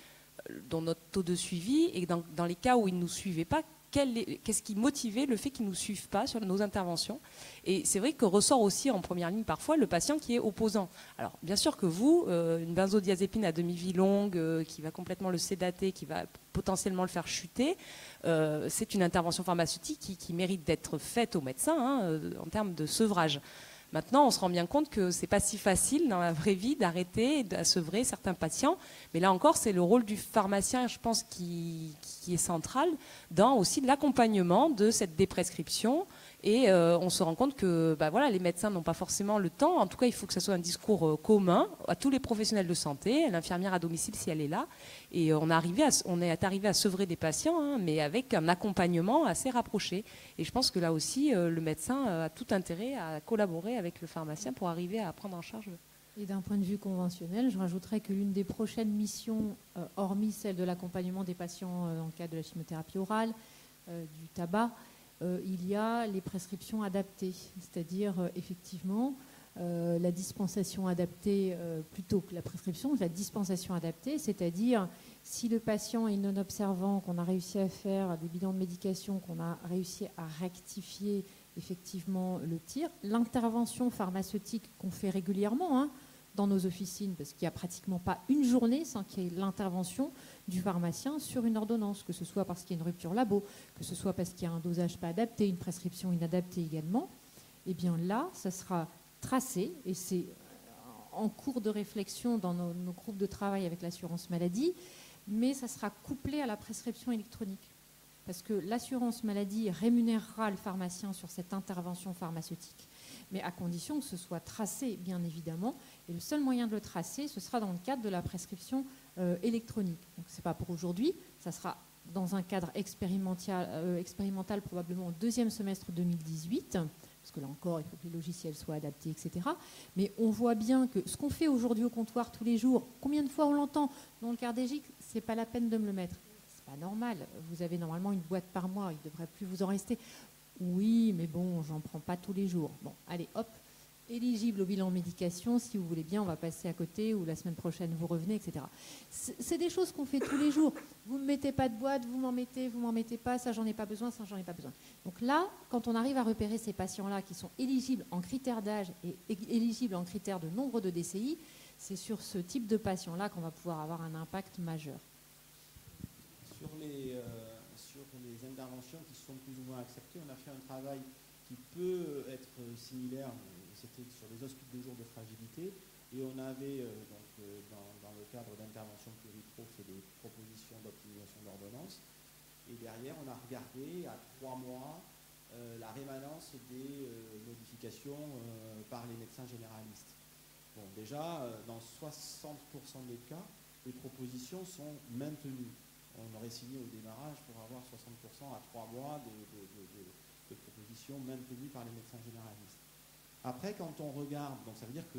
dans notre taux de suivi et dans les cas où ils ne nous suivaient pas, qu'est-ce qui motivait le fait qu'ils ne nous suivent pas sur nos interventions. Et c'est vrai que ressort aussi en première ligne parfois le patient qui est opposant. Alors bien sûr que vous, une benzodiazépine à demi-vie longue qui va complètement le sédater, qui va potentiellement le faire chuter, c'est une intervention pharmaceutique qui mérite d'être faite au médecin en termes de sevrage. Maintenant, on se rend bien compte que ce n'est pas si facile dans la vraie vie d'arrêter et d'asevrer certains patients. Mais là encore, c'est le rôle du pharmacien, je pense, qui est central dans aussi l'accompagnement de cette déprescription. Et on se rend compte que les médecins n'ont pas forcément le temps. En tout cas, il faut que ce soit un discours commun à tous les professionnels de santé, à l'infirmière à domicile si elle est là. Et on est arrivé à sevrer des patients, mais avec un accompagnement assez rapproché. Et je pense que là aussi, le médecin a tout intérêt à collaborer avec le pharmacien pour arriver à prendre en charge. Et d'un point de vue conventionnel, je rajouterais que l'une des prochaines missions, hormis celle de l'accompagnement des patients dans le cadre de la chimiothérapie orale, du tabac, il y a les prescriptions adaptées, c'est-à-dire effectivement la dispensation adaptée plutôt que la prescription, la dispensation adaptée, c'est-à-dire si le patient est non observant, qu'on a réussi à faire des bilans de médication, qu'on a réussi à rectifier effectivement le tir, l'intervention pharmaceutique qu'on fait régulièrement dans nos officines, parce qu'il n'y a pratiquement pas une journée sans qu'il y ait l'intervention du pharmacien sur une ordonnance, que ce soit parce qu'il y a une rupture labo, que ce soit parce qu'il y a un dosage pas adapté, une prescription inadaptée également, et bien là, ça sera tracé, et c'est en cours de réflexion dans nos groupes de travail avec l'assurance maladie, mais ça sera couplé à la prescription électronique. Parce que l'assurance maladie rémunérera le pharmacien sur cette intervention pharmaceutique, mais à condition que ce soit tracé, bien évidemment. Et le seul moyen de le tracer, ce sera dans le cadre de la prescription électronique. Donc ce n'est pas pour aujourd'hui, ça sera dans un cadre expérimental probablement au 2e semestre 2018, parce que là encore, il faut que les logiciels soient adaptés, etc. Mais on voit bien que ce qu'on fait aujourd'hui au comptoir tous les jours, combien de fois on l'entend dans le cardégique, ce n'est pas la peine de me le mettre. Pas normal, vous avez normalement une boîte par mois, il ne devrait plus vous en rester. Oui, mais bon, j'en prends pas tous les jours. Bon, allez, hop, éligible au bilan médication, si vous voulez bien, on va passer à côté, ou la semaine prochaine, vous revenez, etc. C'est des choses qu'on fait tous les jours. Vous ne me mettez pas de boîte, vous m'en mettez pas, ça j'en ai pas besoin, ça j'en ai pas besoin. Donc là, quand on arrive à repérer ces patients-là qui sont éligibles en critères d'âge et éligibles en critères de nombre de DCI, c'est sur ce type de patients-là qu'on va pouvoir avoir un impact majeur. Sur les interventions qui sont plus ou moins acceptées, on a fait un travail qui peut être similaire, c'était sur les hospices de jour de fragilité. Et on avait, dans le cadre d'intervention pluripro, fait des propositions d'optimisation d'ordonnance. Et derrière, on a regardé à 3 mois la rémanence des modifications par les médecins généralistes. Bon, déjà, dans 60% des cas, les propositions sont maintenues. On aurait signé au démarrage pour avoir 60% à 3 mois de propositions maintenues par les médecins généralistes. Après, quand on regarde, donc ça veut dire que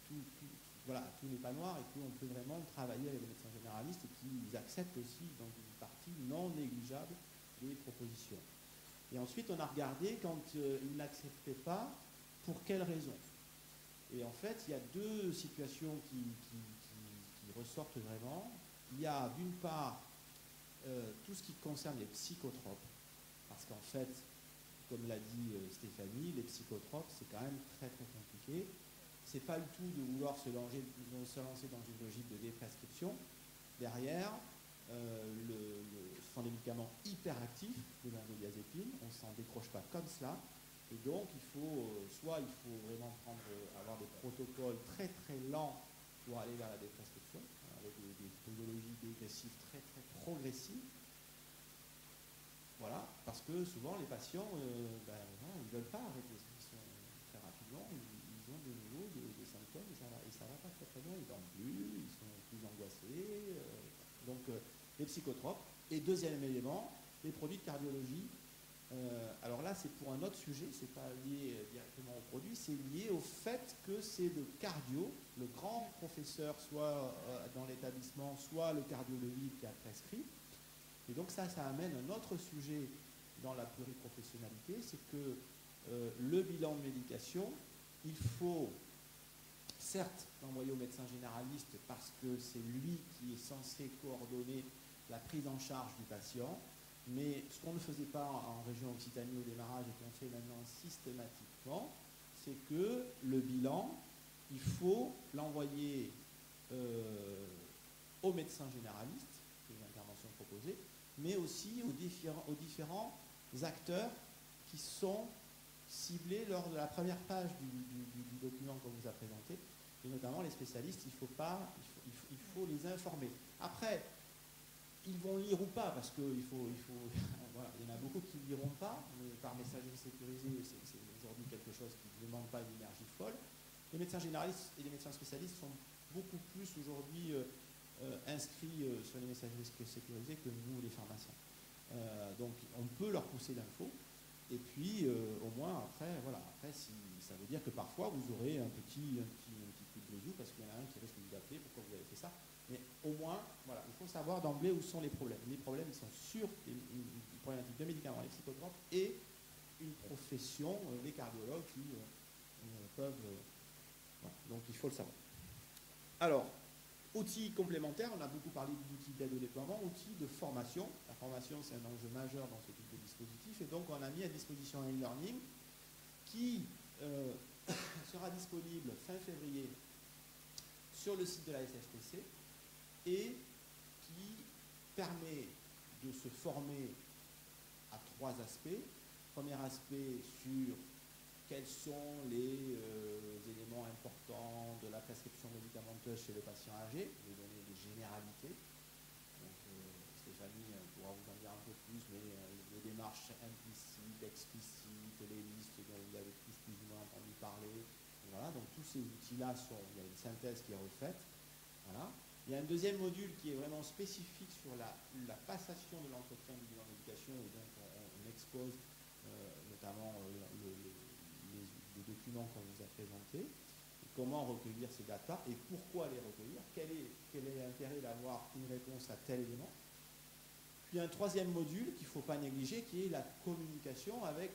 tout n'est pas noir et qu'on peut vraiment travailler avec les médecins généralistes et qu'ils acceptent aussi dans une partie non négligeable des propositions. Et ensuite, on a regardé quand ils n'acceptaient pas, pour quelles raisons. Et en fait, il y a 2 situations qui ressortent vraiment. Il y a d'une part tout ce qui concerne les psychotropes, parce qu'en fait, comme l'a dit Stéphanie, les psychotropes, c'est quand même très très compliqué. C'est pas du tout de vouloir se lancer dans une logique de déprescription. Derrière, ce sont des médicaments hyperactifs, les benzodiazépines, on ne s'en décroche pas comme cela. Et donc, il faut vraiment avoir des protocoles très très lents pour aller vers la déprescription, avec des posologies dégressives très très progressives. Voilà, parce que souvent les patients, ils ne veulent pas arrêter très rapidement, ils ont de nouveau des symptômes et ça va pas très très bien, ils dorment plus, ils sont plus angoissés. Donc les psychotropes. Et deuxième élément, les produits de cardiologie. Alors là, c'est pour un autre sujet, c'est pas lié directement au produit, c'est lié au fait que c'est le cardio, le grand professeur, soit dans l'établissement, soit le cardiologue qui a prescrit. Et donc ça amène un autre sujet dans la pluriprofessionnalité, c'est que le bilan de médication, il faut certes l'envoyer au médecin généraliste parce que c'est lui qui est censé coordonner la prise en charge du patient, mais ce qu'on ne faisait pas en région Occitanie au démarrage et qu'on fait maintenant systématiquement, c'est que le bilan, il faut l'envoyer au médecin généraliste, c'est une intervention proposée, mais aussi aux différents acteurs qui sont ciblés lors de la première page du document qu'on vous a présenté, et notamment les spécialistes, il faut les informer. Après, ils vont lire ou pas, parce qu'il voilà, il y en a beaucoup qui ne liront pas, mais par messagerie sécurisée, c'est aujourd'hui quelque chose qui ne demande pas une énergie folle. Les médecins généralistes et les médecins spécialistes sont beaucoup plus aujourd'hui inscrits sur les messageries sécurisées que nous, les pharmaciens. Donc, on peut leur pousser l'info. Et puis, au moins, après, si, ça veut dire que parfois, vous aurez un petit coup de grisou, parce qu'il y en a un qui risque de vous appeler, pourquoi vous avez fait ça. Mais au moins, voilà, il faut savoir d'emblée où sont les problèmes. Les problèmes, ils sont sur une problématique de médicaments, les psychotropes, et une profession, les cardiologues, qui peuvent... voilà, donc, il faut le savoir. Alors, outils complémentaires, on a beaucoup parlé d'outils d'aide au déploiement, outils de formation. La formation, c'est un enjeu majeur dans ce type de dispositif, et donc on a mis à disposition un e-learning qui sera disponible fin février sur le site de la SFPC et qui permet de se former à 3 aspects. Premier aspect sur quels sont les éléments importants de la prescription médicamenteuse chez le patient âgé, je vais donner des généralités. Donc, Stéphanie pourra vous en dire un peu plus, mais les démarches implicites, explicites, les listes dont vous avez tous plus ou moins entendu parler. Voilà, donc tous ces outils-là, il y a une synthèse qui est refaite. Voilà. Il y a un deuxième module qui est vraiment spécifique sur la passation de l'entretien du bilan d'éducation, et donc on expose notamment les documents qu'on vous a présentés, et comment recueillir ces datas et pourquoi les recueillir, quel est l'intérêt d'avoir une réponse à tel élément. Puis un troisième module qu'il ne faut pas négliger, qui est la communication avec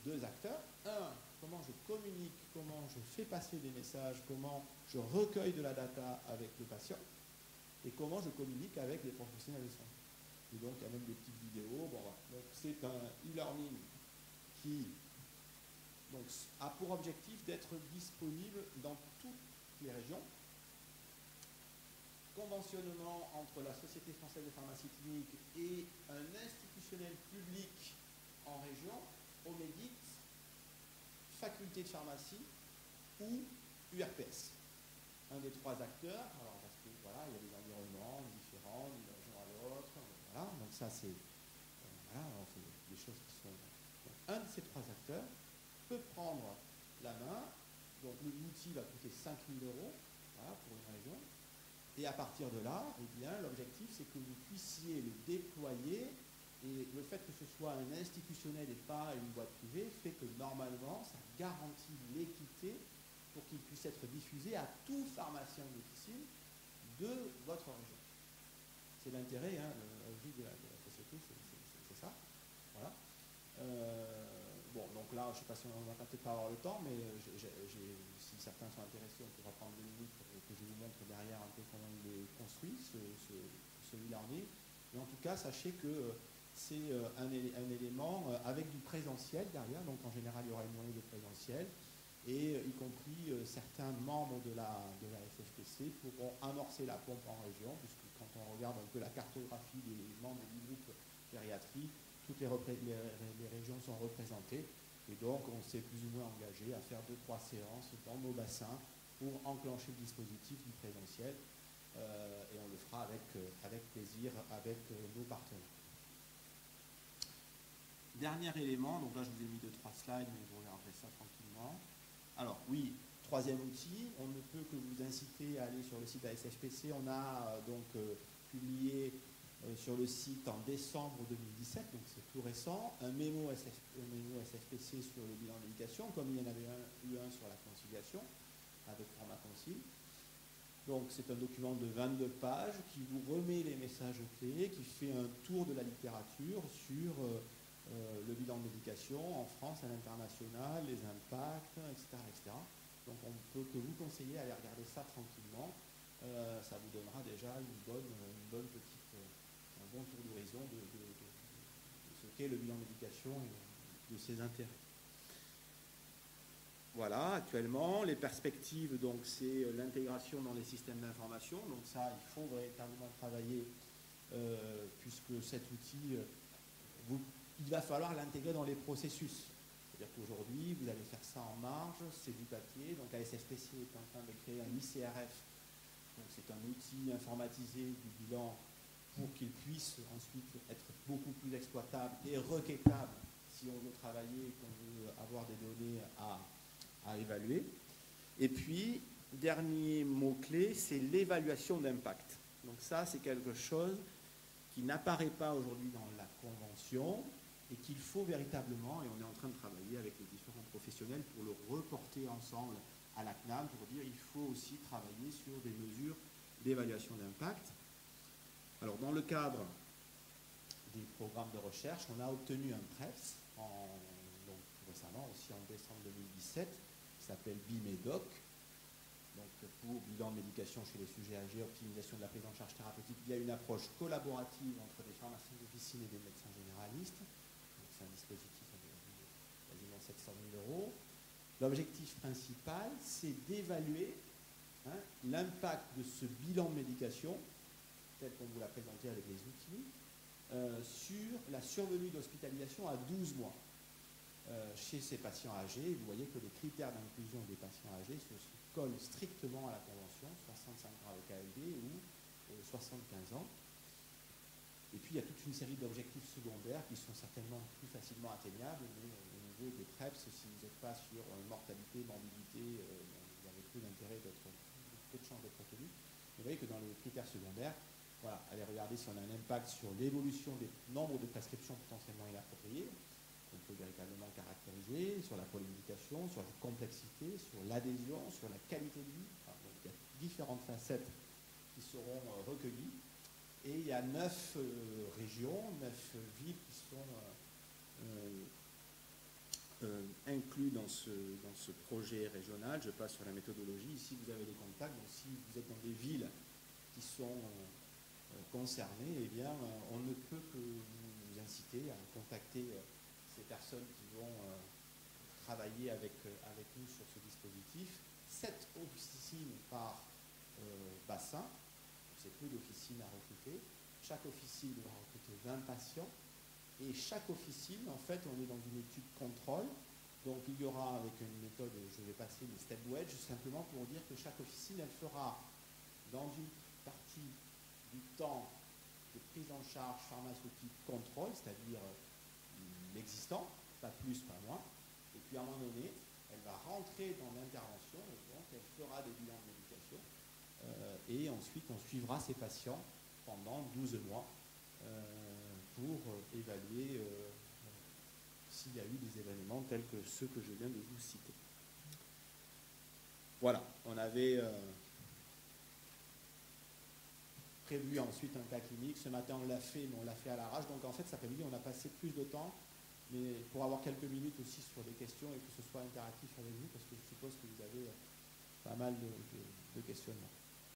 2 acteurs. Un, comment je communique, comment je fais passer des messages, comment je recueille de la data avec le patient, et comment je communique avec les professionnels de santé. Et donc, il y a même des petites vidéos. Bon, voilà. Donc, c'est un e-learning qui a pour objectif d'être disponible dans toutes les régions. Conventionnement entre la Société française de pharmacie clinique et un institutionnel public en région, Omedit, faculté faculté de pharmacie ou URPS. Un des trois acteurs, alors parce que voilà, il y a des environnements différents d'une région à l'autre, voilà, donc ça c'est voilà, on fait des choses qui sont. Donc, un de ces trois acteurs peut prendre la main, donc l'outil va coûter 5 000 euros voilà, pour une région, et à partir de là, eh bien, l'objectif c'est que vous puissiez le déployer, et le fait que ce soit un institutionnel et pas une boîte privée fait que normalement ça garantit l'équité pour qu'il puisse être diffusé à tout pharmacien d'officine de votre région. C'est l'intérêt, hein, l'objectif de la société, c'est ça. Voilà. Bon, donc là, je ne sais pas si on va peut-être pas avoir le temps, mais si certains sont intéressés, on pourra prendre 2 minutes pour que je vous montre derrière un peu comment il est construit, ce e-learning. Mais en tout cas, sachez que c'est un élément avec du présentiel derrière, donc en général, il y aura une moyenne de présentiel, et y compris certains membres de la SFPC pourront amorcer la pompe en région, puisque quand on regarde un peu la cartographie des membres du groupe gériatrie, toutes les régions sont représentées, et donc on s'est plus ou moins engagé à faire 2-3 séances dans nos bassins pour enclencher le dispositif du présentiel, et on le fera avec plaisir avec nos partenaires. Dernier élément, donc là je vous ai mis 2-3 slides, mais vous regarderez ça tranquillement. Alors oui, troisième outil, on ne peut que vous inciter à aller sur le site de la SFPC. On a donc publié sur le site en décembre 2017, donc c'est tout récent, un mémo SFPC sur le bilan d'éducation, comme il y en avait eu un sur la conciliation, avec format concile. Donc c'est un document de 22 pages qui vous remet les messages clés, qui fait un tour de la littérature sur le bilan d'éducation en France, à l'international, les impacts, etc., etc. Donc on ne peut que vous conseiller à aller regarder ça tranquillement. Ça vous donnera déjà une bonne petite, un bon tour d'horizon de ce qu'est le bilan d'éducation et de ses intérêts. Voilà, actuellement, les perspectives, donc c'est l'intégration dans les systèmes d'information. Donc ça, il faut véritablement travailler puisque cet outil, il va falloir l'intégrer dans les processus. C'est-à-dire qu'aujourd'hui, vous allez faire ça en marge, c'est du papier. Donc la SFPC est en train de créer un ICRF. Donc c'est un outil informatisé du bilan pour qu'il puisse ensuite être beaucoup plus exploitable et requêtable si on veut travailler et qu'on veut avoir des données à évaluer. Et puis, dernier mot-clé, c'est l'évaluation d'impact. Donc ça, c'est quelque chose qui n'apparaît pas aujourd'hui dans la convention et qu'il faut véritablement, et on est en train de travailler avec les différents professionnels pour le reporter ensemble à la CNAM pour dire qu'il faut aussi travailler sur des mesures d'évaluation d'impact. Alors, dans le cadre des programmes de recherche, on a obtenu un PREPS donc, récemment, aussi en décembre 2017, qui s'appelle BIMEDOC, donc pour bilan de médication chez les sujets âgés, optimisation de la prise en charge thérapeutique. Il y a une approche collaborative entre des pharmaciens d'officine et des médecins généralistes. C'est un dispositif de quasiment 700 000 euros. L'objectif principal, c'est d'évaluer l'impact de ce bilan de médication, tel qu'on vous l'a présenté avec les outils, sur la survenue d'hospitalisation à 12 mois. Chez ces patients âgés, vous voyez que les critères d'inclusion des patients âgés se collent strictement à la Convention, 65 ans avec ALD ou 75 ans. Et puis il y a toute une série d'objectifs secondaires qui sont certainement plus facilement atteignables, mais au niveau des PREPS, si vous n'êtes pas sur mortalité, morbidité, vous avez peu d'intérêt peu de chance d'être retenu. Vous voyez que dans les critères secondaires, voilà, allez regarder si on a un impact sur l'évolution des nombres de prescriptions potentiellement inappropriées, qu'on peut véritablement caractériser, sur la polymédication, sur la complexité, sur l'adhésion, sur la qualité de vie. Enfin, donc, il y a différentes facettes qui seront recueillies. Et il y a 9 régions, 9 villes qui sont inclus dans ce projet régional. Je passe sur la méthodologie. Ici, vous avez les contacts. Donc, si vous êtes dans des villes qui sont concernées, eh bien, on ne peut que vous inciter à contacter ces personnes qui vont travailler avec nous sur ce dispositif. 7 officines par bassin, c'est peu d'officines à recruter. Chaque officine va recruter 20 patients et chaque officine, en fait, on est dans une étude contrôle Donc il y aura, avec une méthode, je vais passer les step wedge, simplement pour dire que chaque officine, elle fera dans une partie du temps de prise en charge pharmaceutique contrôle, c'est-à-dire l'existant, pas plus, pas moins, et puis à un moment donné, elle va rentrer dans l'intervention, donc elle fera des bilans de médication, et ensuite on suivra ces patients pendant 12 mois pour évaluer s'il y a eu des événements tels que ceux que je viens de vous citer. Voilà, on avait prévu ensuite un cas clinique. Ce matin, on l'a fait, mais on l'a fait à l'arrache. Donc en fait, cet après-midi, on a passé plus de temps, mais pour avoir quelques minutes aussi sur les questions et que ce soit interactif avec vous, parce que je suppose que vous avez pas mal de questionnements.